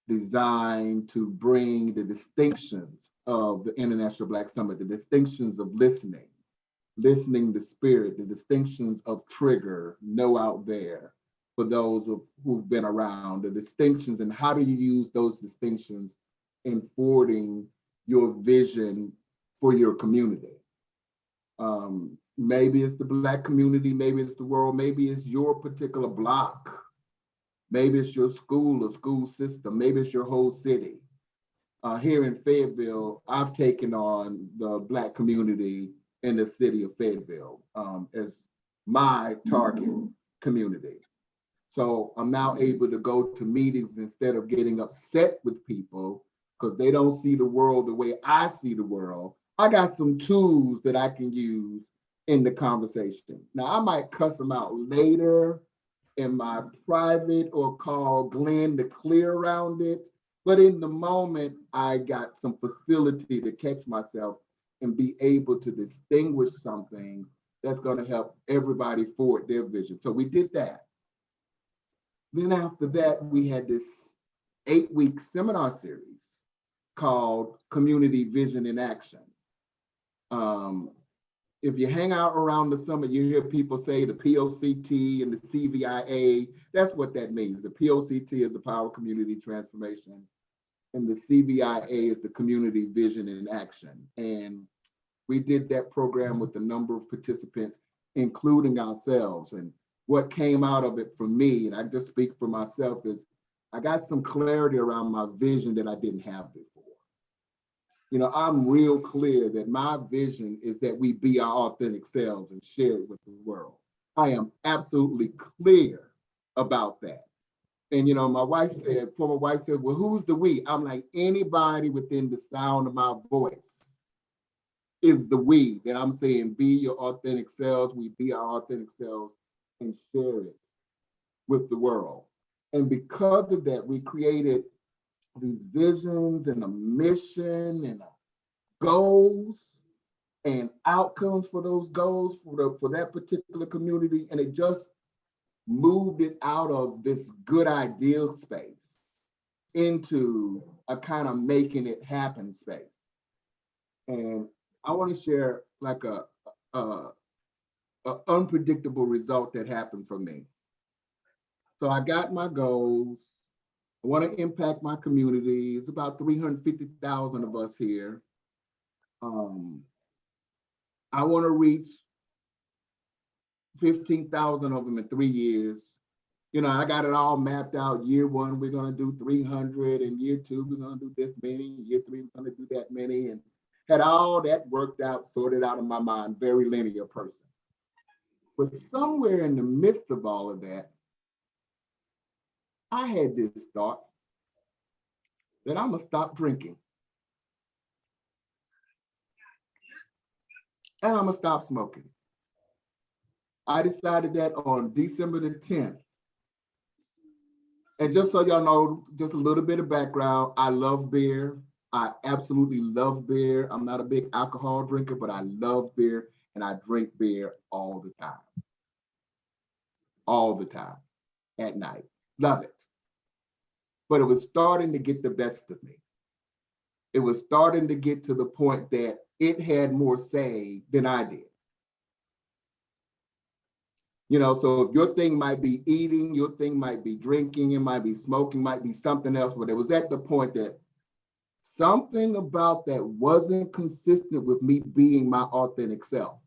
designed to bring the distinctions of the International Black Summit, the distinctions of listening the spirit, the distinctions of trigger, know out there, for those who've been around, the distinctions, and how do you use those distinctions in forwarding your vision for your community. Maybe it's the Black community, maybe it's the world, maybe it's your particular block, maybe it's your school or school system, maybe it's your whole city. Here in Fayetteville, I've taken on the Black community in the city of Fayetteville as my target community. So I'm now able to go to meetings instead of getting upset with people because they don't see the world the way I see the world. I got some tools that I can use in the conversation. Now, I might cuss them out later in my private or call Glenn to clear around it. But in the moment, I got some facility to catch myself and be able to distinguish something that's going to help everybody forward their vision. So we did that. Then after that, we had this 8-week seminar series called Community Vision in Action. If you hang out around the summit, you hear people say the POCT and the CVIA. That's what that means. The POCT is the Power Community Transformation, and the CVIA is the Community Vision in Action. And we did that program with a number of participants, including ourselves. And what came out of it for me, and I just speak for myself, is I got some clarity around my vision that I didn't have before. I'm real clear that my vision is that we be our authentic selves and share it with the world. I am absolutely clear about that. And my former wife said, well, who's the we? I'm like, anybody within the sound of my voice is the we, that I'm saying, be your authentic selves, we be our authentic selves and share it with the world. And because of that, we created these visions and a mission and goals and outcomes for those goals for that particular community. And it just moved it out of this good ideal space into a kind of making it happen space. And I want to share like a unpredictable result that happened for me. So I got my goals. I want to impact my community. It's about 350,000 of us here. I want to reach 15,000 of them in 3 years. I got it all mapped out. Year 1, we're going to do 300, and year 2, we're going to do this many. Year 3, we're going to do that many, and had all that worked out, sorted out in my mind. Very linear person. But somewhere in the midst of all of that, I had this thought that I'm going to stop drinking. And I'm going to stop smoking. I decided that on December the 10th. And just so y'all know, just a little bit of background, I love beer. I absolutely love beer. I'm not a big alcohol drinker, but I love beer, and I drink beer all the time. All the time, at night. Love it. But it was starting to get the best of me. It was starting to get to the point that it had more say than I did. So if your thing might be eating, your thing might be drinking, it might be smoking, might be something else, but it was at the point that something about that wasn't consistent with me being my authentic self.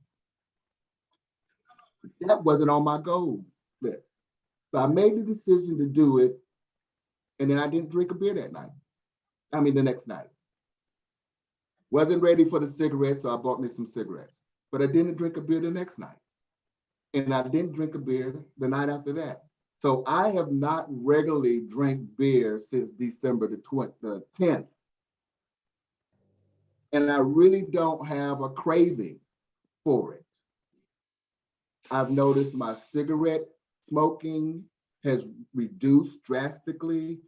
That wasn't on my goal list. So I made the decision to do it, and then I didn't drink a beer that night. The next night. Wasn't ready for the cigarettes, so I bought me some cigarettes. But I didn't drink a beer the next night. And I didn't drink a beer the night after that. So I have not regularly drank beer since December the 10th. And I really don't have a craving for it. I've noticed my cigarette smoking has reduced drastically.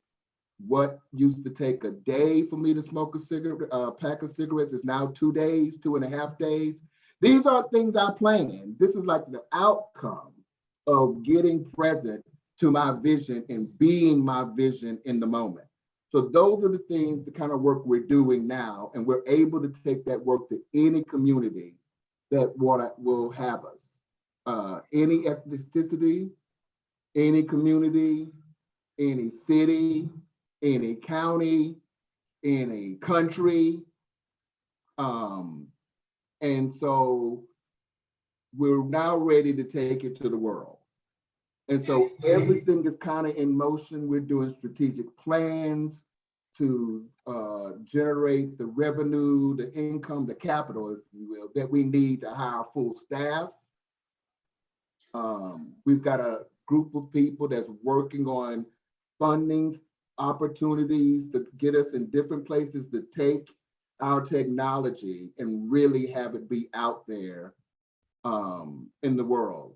What used to take a day for me to smoke a cigarette, pack of cigarettes is now 2 days, 2.5 days. These are things I planned. This is like the outcome of getting present to my vision and being my vision in the moment. So those are the things, the kind of work we're doing now, and we're able to take that work to any community that will have us. Any ethnicity, any community, any city, any county, any country. And so we're now ready to take it to the world. And so everything is kind of in motion. We're doing strategic plans to generate the revenue, the income, the capital, if you will, that we need to hire full staff. We've got a group of people that's working on funding opportunities to get us in different places to take our technology and really have it be out there in the world.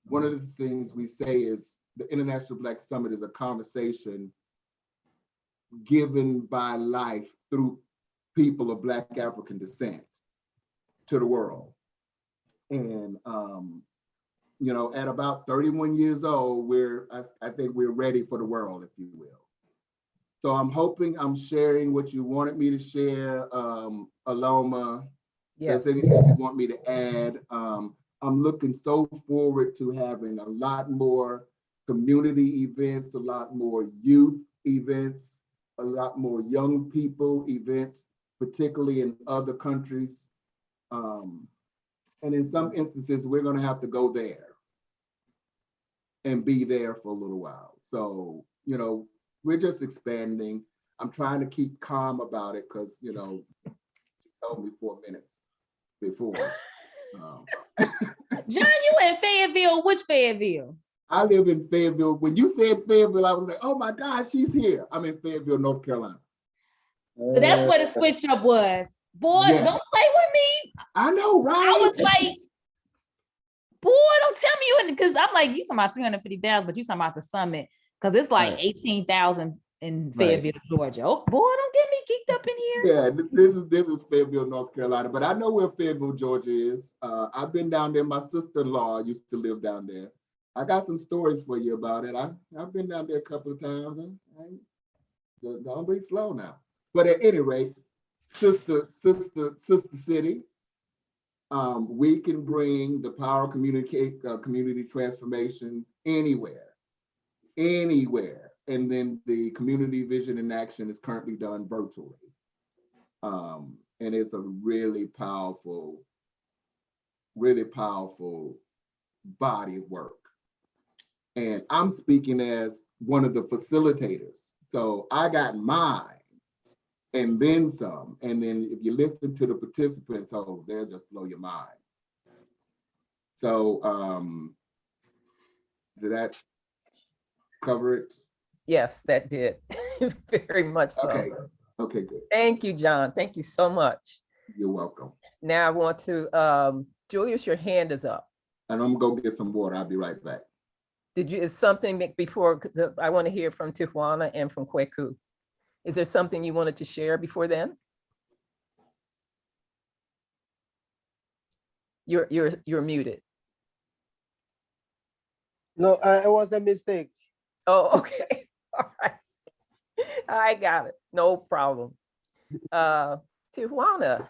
One of the things we say is the International Black Summit is a conversation given by life through people of Black African descent to the world. And you know, at about 31 years old, I think we're ready for the world, if you will. So I'm hoping I'm sharing what you wanted me to share, Aloma. Yes. There's anything you want me to add? I'm looking so forward to having a lot more community events, a lot more youth events, a lot more young people events, particularly in other countries. And in some instances, we're going to have to go there and be there for a little while. So, you know, we're just expanding. I'm trying to keep calm about it because, you know, she told me 4 minutes before. John, you in Fayetteville? Which Fayetteville? I live in Fayetteville. When you said Fayetteville, I was like, oh my God, she's here. I'm in Fayetteville, North Carolina. So that's where the switch up was. Boy, Yeah. don't play with me. I know, right? I was like, boy, don't tell me you, because I'm like, you talking about 350,000, but you talking about the summit, because it's like 18,000 in Fayetteville, Georgia. Oh, boy, don't get me geeked up in here. Yeah, this is Fayetteville, North Carolina, but I know where Fayetteville, Georgia is. I've been down there. My sister-in-law used to live down there. I got some stories for you about it. I've been down there a couple of times. Don't be slow now. But at any rate, sister city, we can bring the power of community transformation anywhere. And then the community vision in action is currently done virtually. And it's a really powerful body of work. And I'm speaking as one of the facilitators. So I got mine and then some. And then if you listen to the participants, oh, they'll just blow your mind. So did that cover it? Yes, that did. Very much so. Okay, good. Thank you, John. Thank you so much. You're welcome. Now I want to, Julius, your hand is up. And I'm gonna go get some water. I'll be right back. Is something before, I want to hear from Tijuana and from Kweku. Is there something you wanted to share before then? You're muted. No, it was a mistake. Oh, okay. All right. I got it. No problem. Tijuana,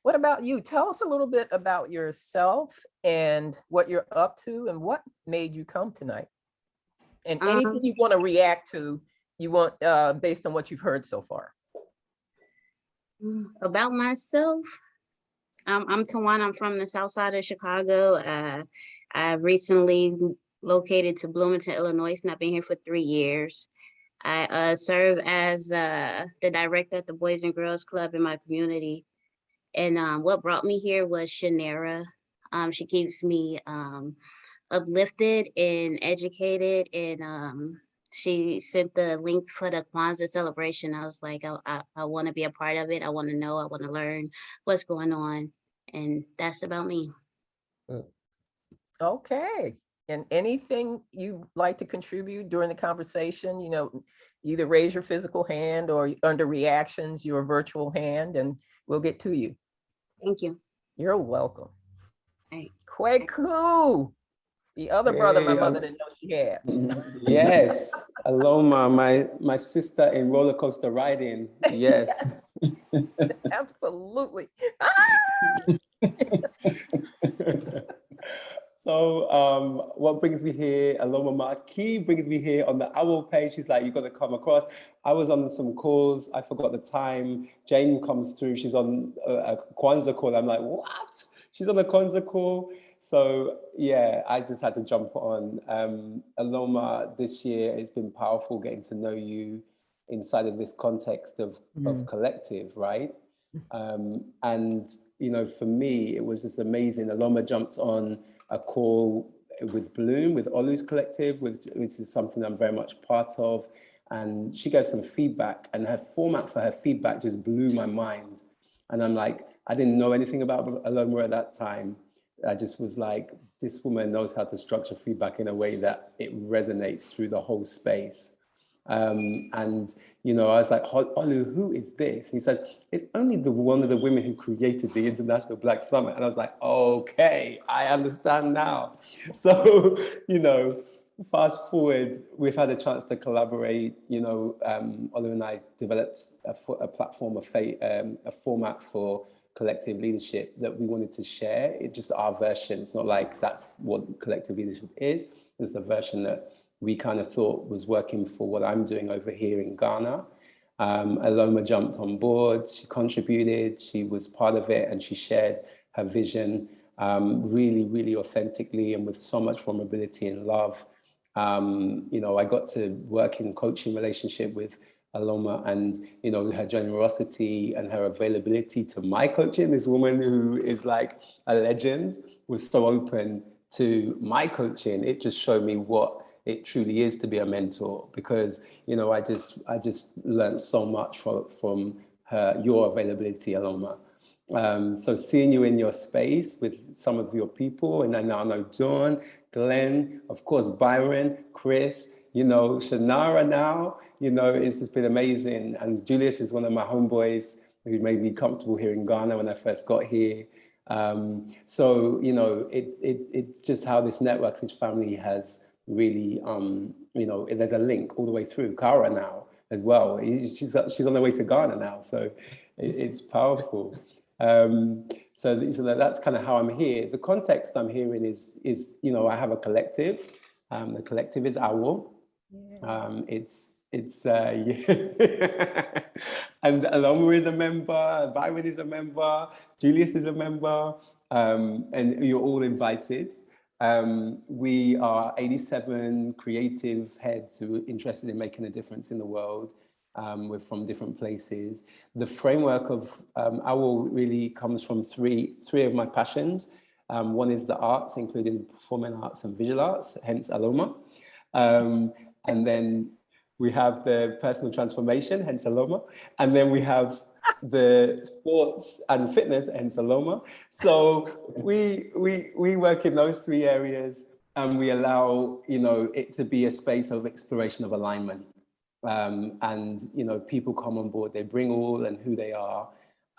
what about you? Tell us a little bit about yourself and what you're up to and what made you come tonight. And anything you want to react to, you want based on what you've heard so far. About myself, I'm Tawana. I'm from the south side of Chicago. I recently located to Bloomington, Illinois, and I've been here for 3 years. I serve as the director at the Boys and Girls Club in my community. And what brought me here was Shanera. She keeps me uplifted and educated. And she sent the link for the Kwanzaa celebration. I was like, I want to be a part of it. I want to know, I want to learn what's going on. And that's about me. Okay. And anything you'd like to contribute during the conversation, you know, either raise your physical hand or under reactions, your virtual hand, and we'll get to you. Thank you. You're welcome. Hey. Kweku, the other brother my mother didn't know she had. Yes, Aloma, my sister in roller coaster riding. Yes. Absolutely. So what brings me here, Aloma Marquis brings me here on the OWL page. She's like, you got to come across. I was on some calls. I forgot the time. Jane comes through. She's on a Kwanzaa call. I'm like, what? She's on a Kwanzaa call. So yeah, I just had to jump on. Aloma, this year it's been powerful getting to know you inside of this context of collective, right? And, you know, for me, it was just amazing. Aloma jumped on a call with Bloom, with Olu's Collective, which is something I'm very much part of. And she gave some feedback, and her format for her feedback just blew my mind. And I'm like, I didn't know anything about Aloma at that time. I just was like, this woman knows how to structure feedback in a way that it resonates through the whole space. And, you know, I was like, Olu, who is this? He says, it's only one of the women who created the International Black Summit. And I was like, okay, I understand now. So, you know, fast forward, we've had a chance to collaborate. You know, Olu and I developed a platform, a format for collective leadership that we wanted to share. It's just our version. It's not like that's what collective leadership is. It's the version that we kind of thought was working for what I'm doing over here in Ghana. Aloma jumped on board, she contributed, she was part of it, and she shared her vision really, really authentically and with so much vulnerability and love. You know, I got to work in coaching relationship with Aloma, and, you know, her generosity and her availability to my coaching. This woman who is like a legend was so open to my coaching. It just showed me what it truly is to be a mentor, because, you know, I just learned so much from your availability, Aloma. So seeing you in your space with some of your people, and I now know John, Glenn, of course, Byron, Chris, you know, Shanara now, you know, it's just been amazing. And Julius is one of my homeboys who made me comfortable here in Ghana when I first got here. So, you know, it's just how this network, this family has really, you know, there's a link all the way through. Kara now as well. She's on her way to Ghana now, so it's powerful. So that's kind of how I'm here. The context I'm here in is you know, I have a collective. The collective is OWL. Yeah. And Aloma is a member, Byron is a member, Julius is a member, and you're all invited. We are 87 creative heads who are interested in making a difference in the world. We're from different places. The framework of OWL really comes from three of my passions. One is the arts, including performing arts and visual arts, hence Aloma. And then we have the personal transformation, hence Aloma. And then we have the sports and fitness, hence Aloma. So we work in those three areas, and we allow, you know, it to be a space of exploration of alignment. And, you know, people come on board, they bring all and who they are.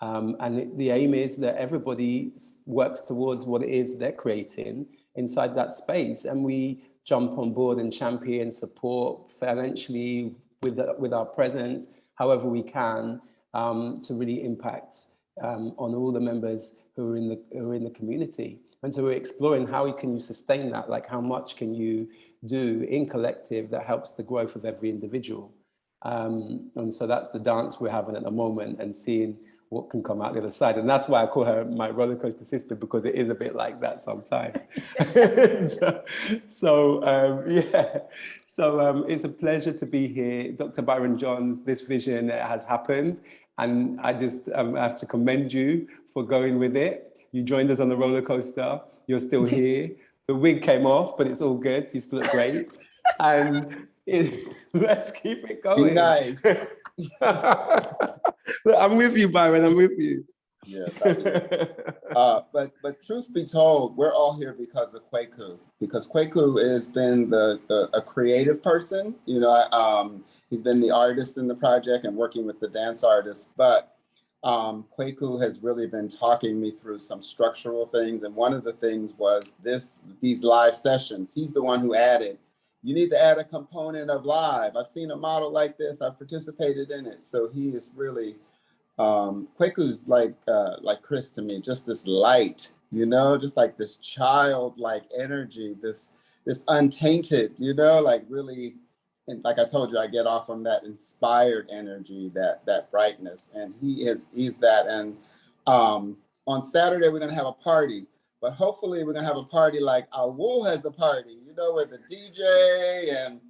And the aim is that everybody works towards what it is they're creating inside that space. And we jump on board and champion, support financially with our presence, however we can, to really impact on all the members who are in the community. And so we're exploring how can you sustain that, like how much can you do in collective that helps the growth of every individual. And so that's the dance we're having at the moment, and seeing what can come out the other side. And that's why I call her my roller coaster sister, because it is a bit like that sometimes. Yeah. So it's a pleasure to be here. Dr. Byron Johns, this vision has happened. And I just have to commend you for going with it. You joined us on the roller coaster. You're still here. The wig came off, but it's all good. You still look great. And let's keep it going. Be nice. Look, I'm with you, Byron. I'm with you. Yes, I do. But truth be told, we're all here because of Kwaku. Because Kwaku has been a creative person. You know, he's been the artist in the project and working with the dance artists. But Kwaku has really been talking me through some structural things. And one of the things was these live sessions. He's the one who added, you need to add a component of live. I've seen a model like this. I've participated in it. So he is really, Kwaku's like Chris to me, just this light, you know, just like this childlike energy, this untainted, you know, like really, and like I told you, I get off on that inspired energy, that brightness, and he's that. And on Saturday we're gonna have a party, but hopefully we're gonna have a party like Awul has a party, you know, with the DJ and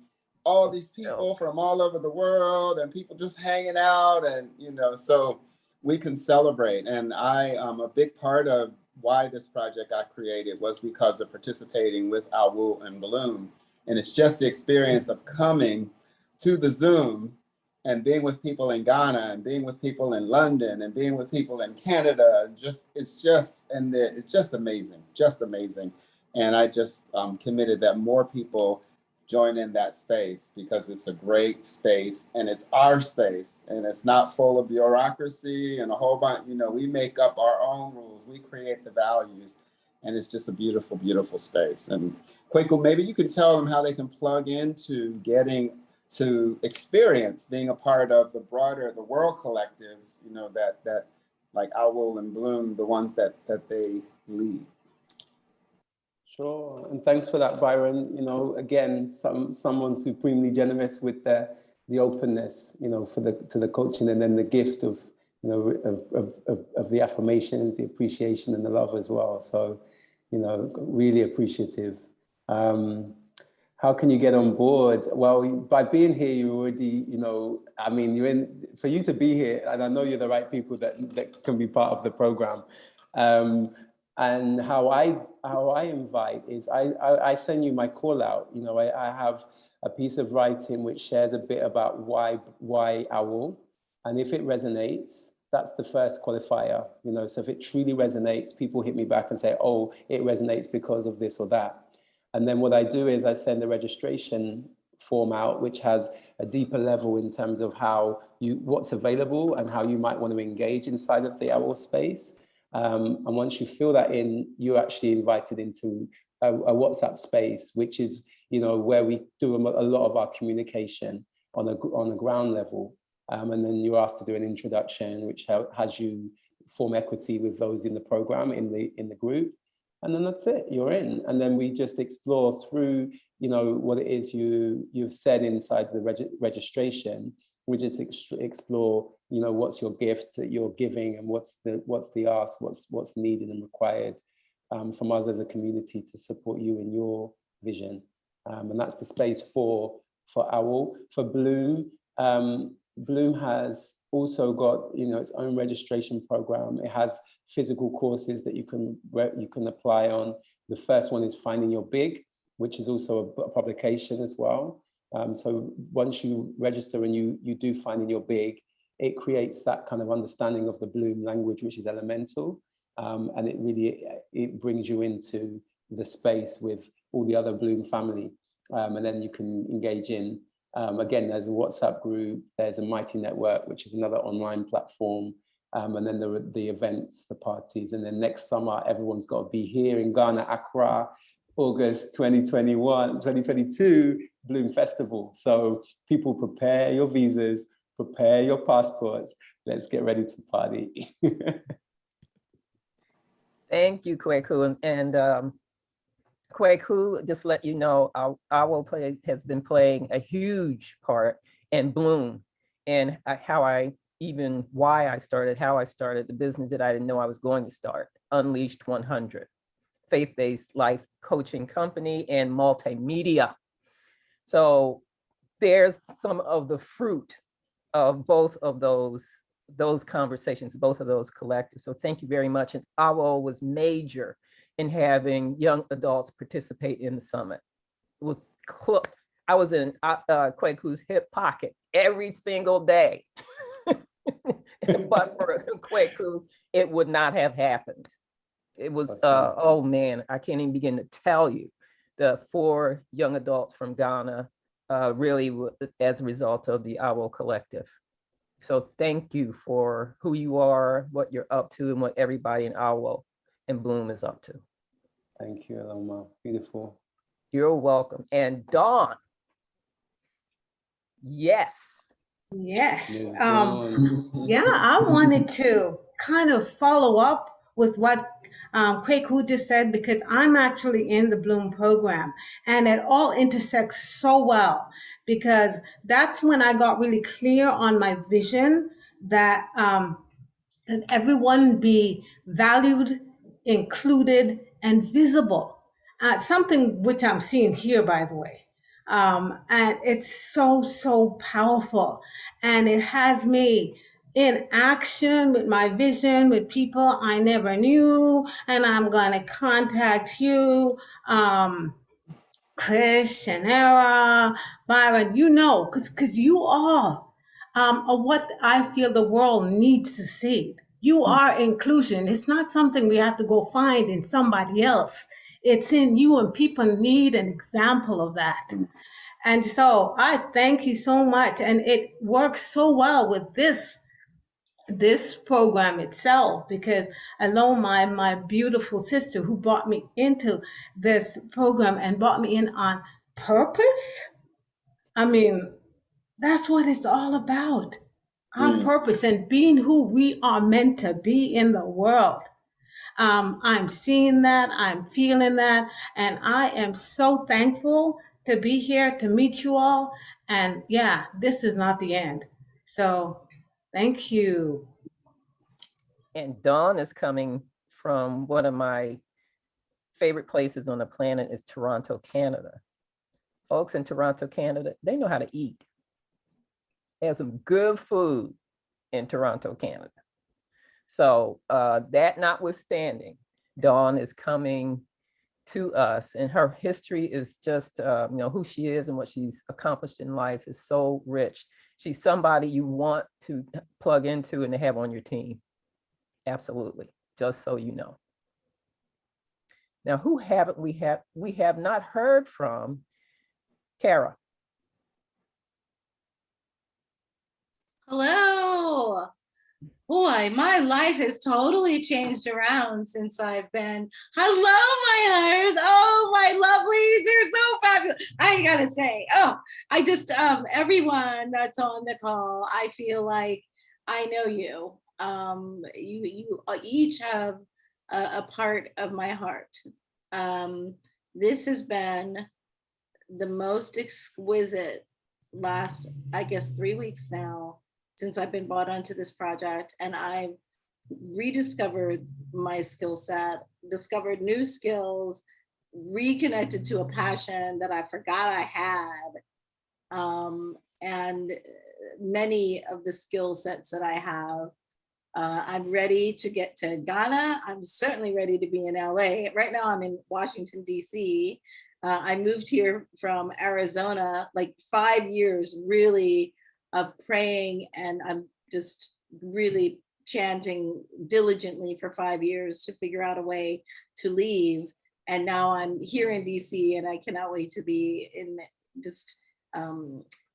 all these people from all over the world and people just hanging out, and you know, so we can celebrate. And I a big part of why this project got created was because of participating with Awul and Bloom. And it's just the experience of coming to the Zoom and being with people in Ghana and being with people in London and being with people in Canada. It's just amazing, just amazing. And I just committed that more people join in that space, because it's a great space and it's our space and it's not full of bureaucracy and a whole bunch, you know, we make up our own rules, we create the values, and it's just a beautiful, beautiful space. And Kwaku, maybe you can tell them how they can plug into getting to experience being a part of the world collectives, you know, that like Awul and Bloom, the ones that they lead. Sure, and thanks for that, Byron. You know, again, someone supremely generous with the openness, you know, to the coaching, and then the gift of, you know, of the affirmations, the appreciation, and the love as well. So, you know, really appreciative. How can you get on board? Well, by being here, you already, you know, I mean, for you to be here, and I know you're the right people that can be part of the program. And how I invite is I send you my call out. You know, I have a piece of writing which shares a bit about why Awul, and if it resonates, that's the first qualifier. You know, so if it truly resonates, people hit me back and say, oh, it resonates because of this or that. And then what I do is I send a registration form out, which has a deeper level in terms of what's available and how you might want to engage inside of the Awul space. And once you fill that in, you're actually invited into a WhatsApp space, which is, you know, where we do a lot of our communication on a ground level. And then you're asked to do an introduction, which has you form equity with those in the program, in the group. And then that's it, you're in. And then we just explore through, you know, what it is you've said inside the registration. We just explore, you know, what's your gift that you're giving, and what's the ask, what's needed and required from us as a community to support you in your vision. And that's the space for Awul. For Bloom, Bloom has also got, you know, its own registration program. It has physical courses that you can apply on. The first one is Finding Your Big, which is also a publication as well. So once you register and you do Finding Your Big, it creates that kind of understanding of the Bloom language, which is elemental. And it brings you into the space with all the other Bloom family. And then you can engage in, again, there's a WhatsApp group, there's a Mighty Network, which is another online platform. And then there are the events, the parties. And then next summer, everyone's got to be here in Ghana, Accra, August 2022, Bloom Festival. So people, prepare your visas, prepare your passports. Let's get ready to party. Thank you, Kwaku. And Kwaku, just let you know, Awul has been playing a huge part in Bloom, and how I started the business that I didn't know I was going to start, Unleashed 100, faith-based life coaching company and multimedia. So there's some of the fruit of both of those conversations, both of those collectives. So thank you very much. And AWO was major in having young adults participate in the summit. It was I was in Kweku's hip pocket every single day. But for Kweku, it would not have happened. It was, oh man, I can't even begin to tell you the 4 young adults from Ghana really as a result of the AWO collective. So thank you for who you are, what you're up to, and what everybody in AWO and Bloom is up to. Thank you, Aloma. Beautiful. You're welcome. And Dawn. Yes. Yes. Ms. Dawn. Yeah, I wanted to kind of follow up with what Kweku just said, because I'm actually in the Bloom program, and it all intersects so well, because that's when I got really clear on my vision that everyone be valued, included, and visible. Something which I'm seeing here, by the way. And it's so, so powerful. And it has me in action with my vision, with people I never knew. And I'm going to contact you, Chris, Shanera, Byron, because you all are what I feel the world needs to see. You are inclusion. It's not something we have to go find in somebody else. It's in you, and people need an example of that. And so I thank you so much. And it works so well with this program itself, because alone my beautiful sister who brought me into this program and brought me in on purpose. I mean, that's what it's all about. Our purpose and being who we are meant to be in the world. I'm seeing that, I'm feeling that, and I am so thankful to be here to meet you all. And yeah, this is not the end. So thank you. And Dawn is coming from one of my favorite places on the planet is Toronto, Canada. Folks in Toronto, Canada, they know how to eat. There's some good food in Toronto, Canada. So that notwithstanding, Dawn is coming to us, and her history is just, who she is and what she's accomplished in life is so rich. She's somebody you want to plug into and to have on your team. Absolutely, just so you know. Now, who haven't we have not heard from? Kara. Hello. Boy, my life has totally changed around since I've been. Hello, my hires. Oh, my lovelies, you're so fabulous. I gotta say, I just, everyone that's on the call, I feel like I know you. You each have a part of my heart. This has been the most exquisite last, I guess, 3 weeks now since I've been brought onto this project, and I've rediscovered my skill set, discovered new skills, reconnected to a passion that I forgot I had. And many of the skill sets that I have, I'm ready to get to Ghana. I'm certainly ready to be in LA. Right now I'm in Washington, DC. I moved here from Arizona, like 5 years really of praying, and I'm just really chanting diligently for 5 years to figure out a way to leave. And now I'm here in DC, and I cannot wait to be in just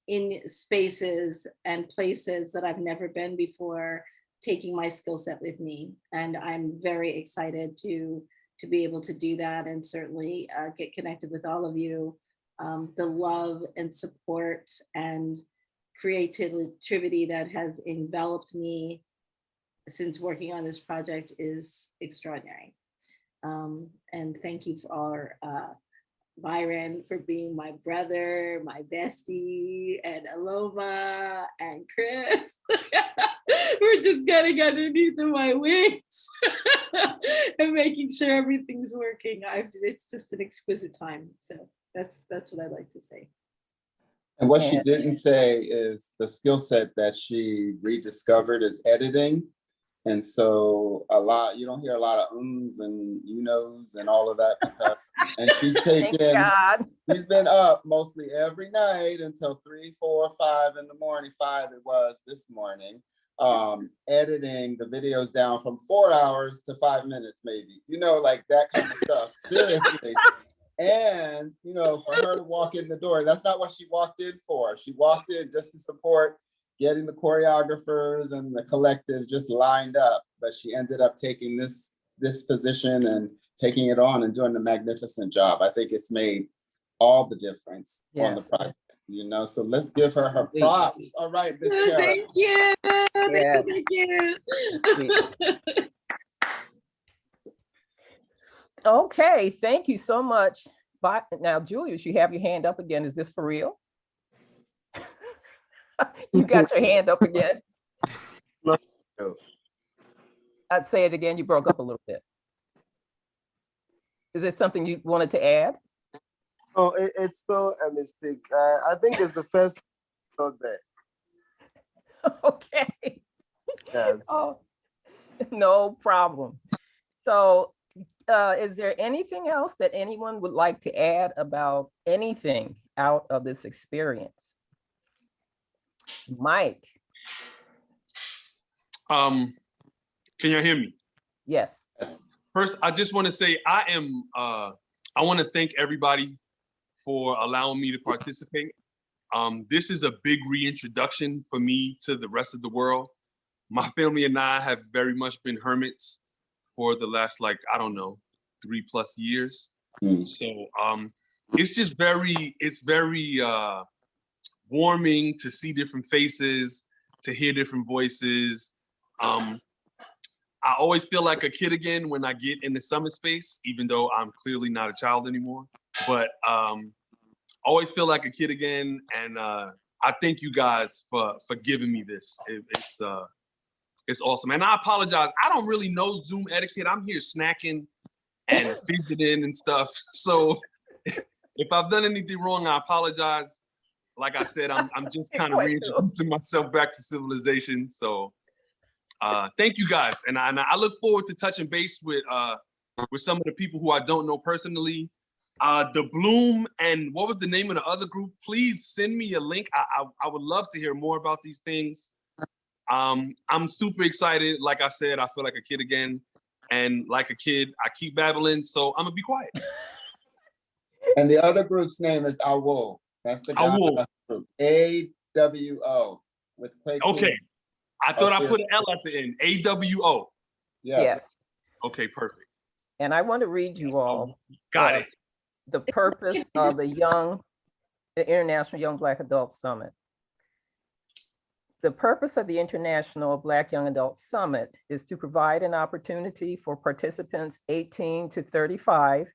in spaces and places that I've never been before, taking my skill set with me. And I'm very excited to be able to do that, and certainly get connected with all of you. The love and support and creativity that has enveloped me since working on this project is extraordinary. And thank you for Byron for being my brother, my bestie, and Aloma and Chris. We're just getting underneath of my wings and making sure everything's working. It's just an exquisite time. So that's what I'd like to say. And what she didn't say is the skill set that she rediscovered is editing. And so you don't hear a lot of ums and you knows and all of that. And she's she's been up mostly every night until 3, 4, 5 in the morning. 5 it was this morning, editing the videos down from 4 hours to 5 minutes, maybe, like that kind of stuff. Seriously. And, for her to walk in the door, that's not what she walked in for. She walked in just to support getting the choreographers and the collective just lined up. But she ended up taking this position and taking it on and doing a magnificent job. I think it's made all the difference on the project, so let's give her props. All right, Miss Kara. Thank you. Thank you. Okay, thank you so much. But now, Julius, you have your hand up again. Is this for real? You got your hand up again. No. I'd say it again. You broke up a little bit. Is there something you wanted to add? Oh, it's still a mistake. I think it's the first out there. Okay. Yes. Oh, no problem. So, is there anything else that anyone would like to add about anything out of this experience? Mike. Can you hear me? Yes. First, I just want to say I want to thank everybody for allowing me to participate. This is a big reintroduction for me to the rest of the world. My family and I have very much been hermits for the last, 3+ years. So it's just very warming to see different faces, to hear different voices. I always feel like a kid again when I get in the summit space, even though I'm clearly not a child anymore. But always feel like a kid again, and I thank you guys for giving me this. It's awesome, and I apologize. I don't really know Zoom etiquette. I'm here snacking and fidgeting and stuff. So if I've done anything wrong, I apologize. Like I said, I'm just kind of reintroducing myself back to civilization. So thank you guys, and I look forward to touching base with some of the people who I don't know personally. The Bloom and what was the name of the other group? Please send me a link. I would love to hear more about these things. I'm super excited. Like I said, I feel like a kid again, and like a kid, I keep babbling. So I'm gonna be quiet. And the other group's name is AWO. That's the Ghana group. AWO with Quake. Okay. I thought I put an L at the end. AWO. Yes. Okay, perfect. And I want to read you all. Got it. The purpose of the International Young Black Adult Summit. The purpose of the International Black Young Adult Summit is to provide an opportunity for participants 18 to 35,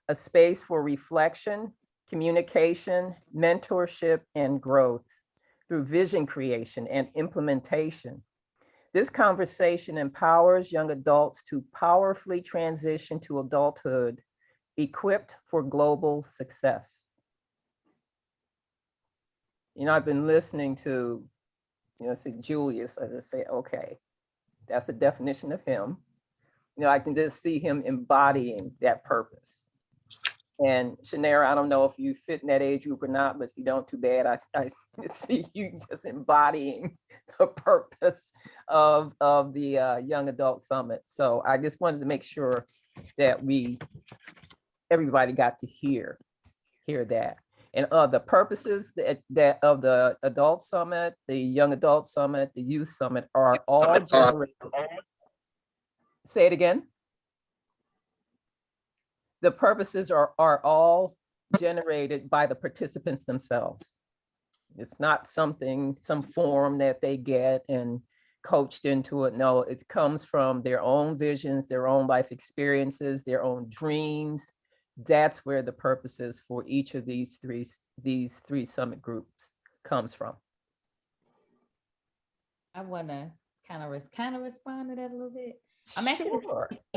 a space for reflection, communication, mentorship, and growth through vision creation and implementation. This conversation empowers young adults to powerfully transition to adulthood, equipped for global success. I've been listening to, say Julius, I just say, okay, that's the definition of him. I can just see him embodying that purpose. And Shanera, I don't know if you fit in that age group or not, but if you don't, too bad. I see you just embodying the purpose of the Young Adult Summit. So I just wanted to make sure that everybody got to hear that. And the purposes that of the Adult Summit, the Young Adult Summit, the Youth Summit are all generated. Say it again. The purposes are all generated by the participants themselves. It's not some form that they get and coached into it. No, it comes from their own visions, their own life experiences, their own dreams. That's where the purposes for each of these three summit groups comes from. I want to kind of respond to that a little bit. I'm actually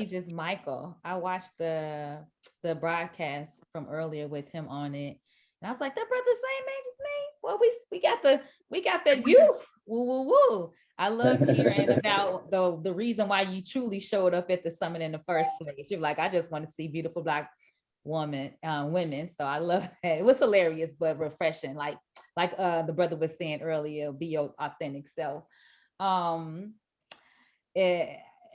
just Michael. I watched the broadcast from earlier with him on it, And I was like, that brother same age as me. Well, we got that youth. Woo, woo, woo. I loved hearing about the reason why you truly showed up at the summit in the first place. You're like, I just want to see beautiful Black women. So I love that. It was hilarious, but refreshing. Like the brother was saying earlier, be your authentic self. When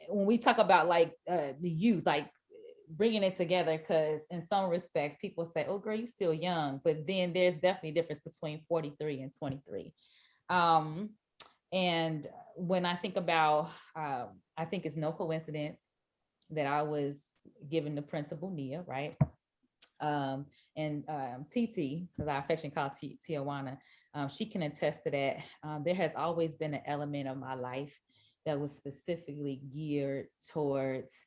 we talk about like the youth, like bringing it together, because in some respects people say, oh girl, you still young, but then there's definitely a difference between 43 and 23. And when I think about, I think it's no coincidence that I was given the principal NIA, right? And TT, because I affectionately call Tijuana, she can attest to that. There has always been an element of my life that was specifically geared towards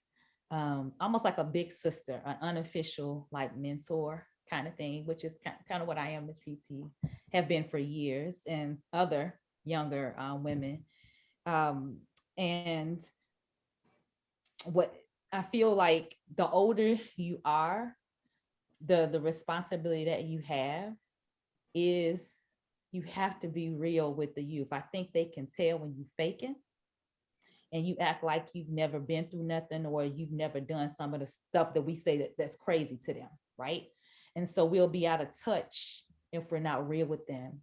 almost like a big sister, an unofficial like mentor kind of thing, which is kind of what I am to TT, have been for years, and other younger women. And what I feel like, the older you are, the responsibility that you have is you have to be real with the youth. I think they can tell when you faking and you act like you've never been through nothing, or you've never done some of the stuff that we say that's crazy to them, right? And so we'll be out of touch if we're not real with them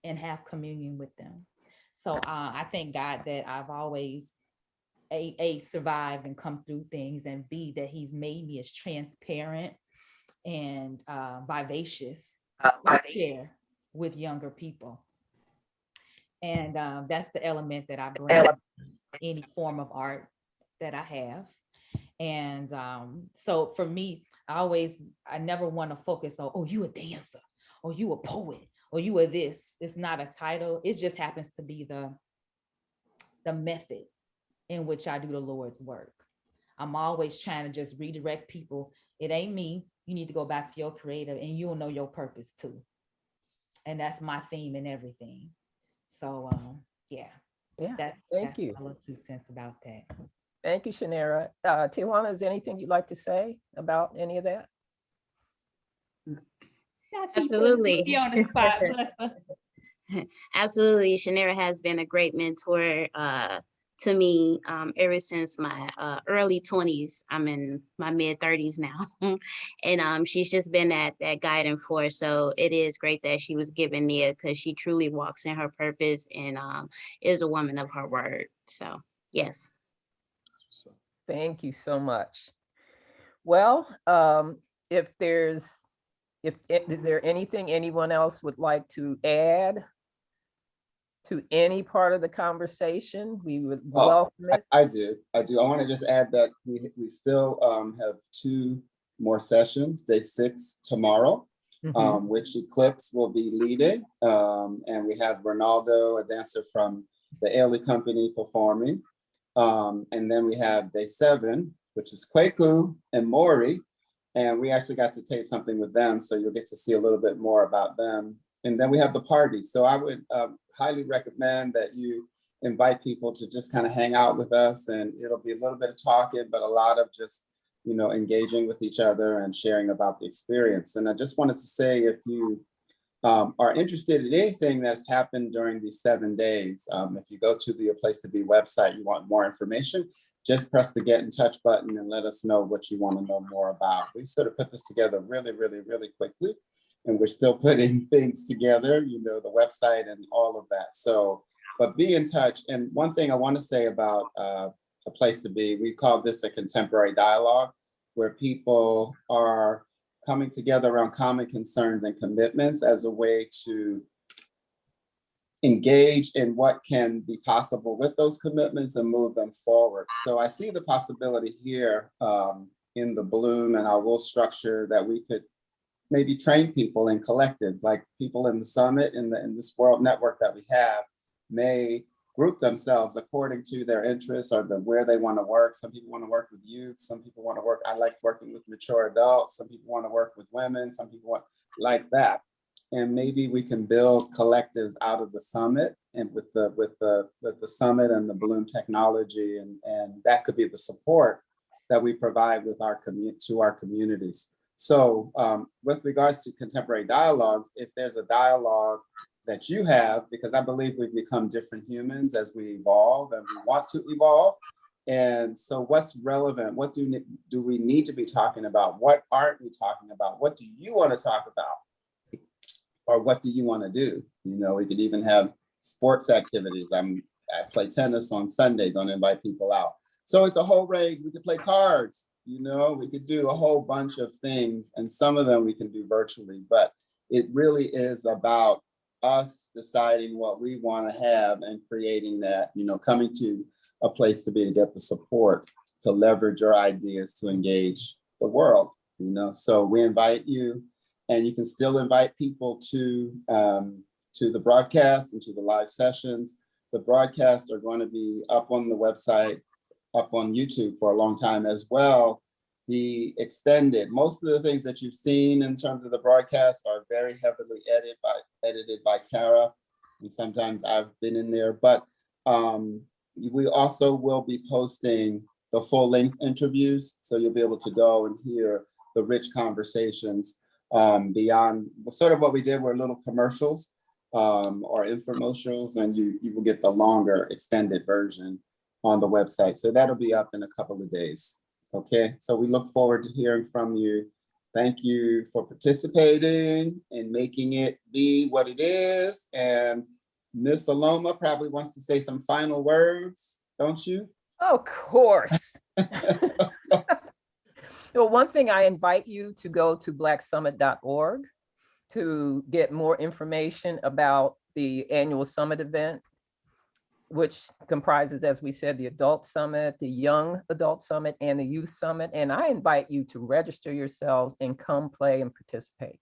and have communion with them. So I thank God that I've always A, survived and come through things, and B, that he's made me as transparent and vivacious to share with younger people. And that's the element that I bring any form of art that I have. And so for me, I never want to focus on, oh, you a dancer, or you a poet, or you are this. It's not a title. It just happens to be the method in which I do the Lord's work. I'm always trying to just redirect people. It ain't me. You need to go back to your creator, and you'll know your purpose too. And that's my theme and everything. So yeah, that's you. my little 2 cents about that. Thank you, Shanera. Tijuana, is there anything you'd like to say about any of that? Absolutely. On the spot, bless her. Absolutely. Shanera has been a great mentor to me ever since my early 20s. I'm in my mid 30s now. And she's just been that guiding force. So it is great that she was given NIA, because she truly walks in her purpose and is a woman of her word. So yes. Thank you so much. Well, is there anything anyone else would like to add to any part of the conversation? We would welcome it. I do. I want to just add that we still have 2 more sessions, day 6 tomorrow, which Eclipse will be leading. And we have Ronaldo, a dancer from the Ailey Company, performing. And then we have day 7, which is Kwaku and Maury. And we actually got to tape something with them, so you'll get to see a little bit more about them. And then we have the party. So I would highly recommend that you invite people to just kind of hang out with us, and it'll be a little bit of talking, but a lot of just, engaging with each other and sharing about the experience. And I just wanted to say, if you are interested in anything that's happened during these 7 days, if you go to the Place to Be website, you want more information, just press the get in touch button and let us know what you want to know more about. We sort of put this together really, really, really quickly, and we're still putting things together, the website and all of that. So, but be in touch. And one thing I want to say about A Place to Be, we call this a contemporary dialogue, where people are coming together around common concerns and commitments as a way to engage in what can be possible with those commitments and move them forward. So I see the possibility here in the Bloom and our Will structure that we could maybe train people in collectives, like people in the summit, in this world network that we have, may group themselves according to their interests or where they want to work. Some people want to work with youth. Some people want to work, I like working with mature adults. Some people want to work with women. Some people want like that. And maybe we can build collectives out of the summit, and with the summit and the Bloom technology, and that could be the support that we provide with to our communities. So with regards to contemporary dialogues, if there's a dialogue that you have, because I believe we've become different humans as we evolve and we want to evolve. And so what's relevant? What do we need to be talking about? What aren't we talking about? What do you want to talk about? Or what do you want to do? You know, we could even have sports activities. I play tennis on Sunday, going to invite people out. So it's a whole range. We could play cards, you know, we could do a whole bunch of things, and some of them we can do virtually, but it really is about us deciding what we want to have and creating that, you know, coming to a place to be to get the support to leverage your ideas to engage the world, you know. So we invite you, and you can still invite people to the broadcast and to the live sessions. The broadcasts are going to be up on the website, up on YouTube for a long time as well. The extended, most of the things that you've seen in terms of the broadcast are very heavily edited by Kara, and sometimes I've been in there, but we also will be posting the full-length interviews, so you'll be able to go and hear the rich conversations beyond sort of what we did were little commercials or infomercials, and you will get the longer extended version on the website. So that'll be up in a couple of days. Okay, so we look forward to hearing from you. Thank you for participating and making it be what it is. And Miss Aloma probably wants to say some final words, don't you? Of course. So one thing, I invite you to go to blacksummit.org to get more information about the annual summit event, which comprises, as we said, the adult summit, the young adult summit, and the youth summit. And I invite you to register yourselves and come play and participate.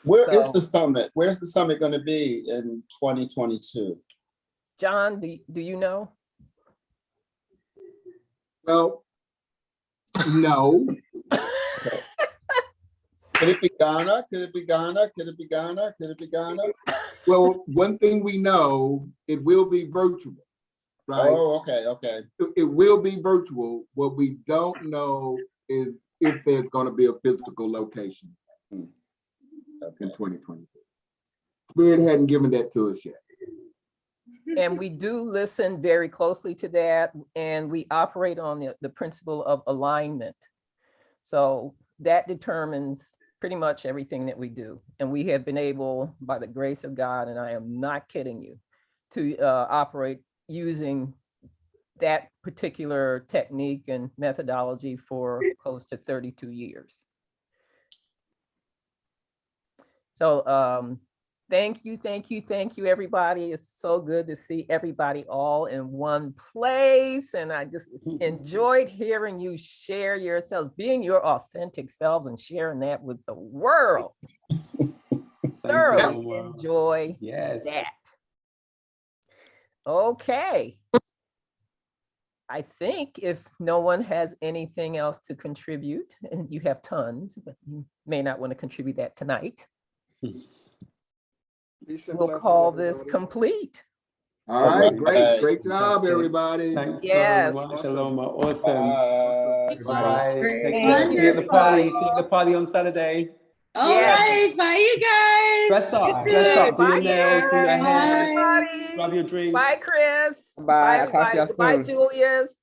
Where is the summit? Where's the summit going to be in 2022? John, do you know? Well, no. Could it be Ghana? Could it be Ghana? Could it be Ghana? Could it be Ghana? Well, one thing we know, it will be virtual, right? Oh, okay, okay. It will be virtual. What we don't know is if there's going to be a physical location in 2022. Spirit hadn't given that to us yet. And we do listen very closely to that, and we operate on the principle of alignment. So that determines pretty much everything that we do. And we have been able, by the grace of God, and I am not kidding you, to operate using that particular technique and methodology for close to 32 years. So thank you, everybody. It's so good to see everybody all in one place. And I just enjoyed hearing you share yourselves, being your authentic selves and sharing that with the world. Thoroughly enjoy that. Okay. I think if no one has anything else to contribute, and you have tons, but you may not want to contribute that tonight, we'll call this complete. All right, great job, everybody. Thanks Yes. so much, Aloma. Awesome. Bye. Take care. See you at the party. See you at the party on Saturday. All right, bye, you guys. Dress up, do your nails, do your hair, Bye. grab your drinks. Bye, Chris. Bye. I'll talk to y'all Bye, soon. Julius.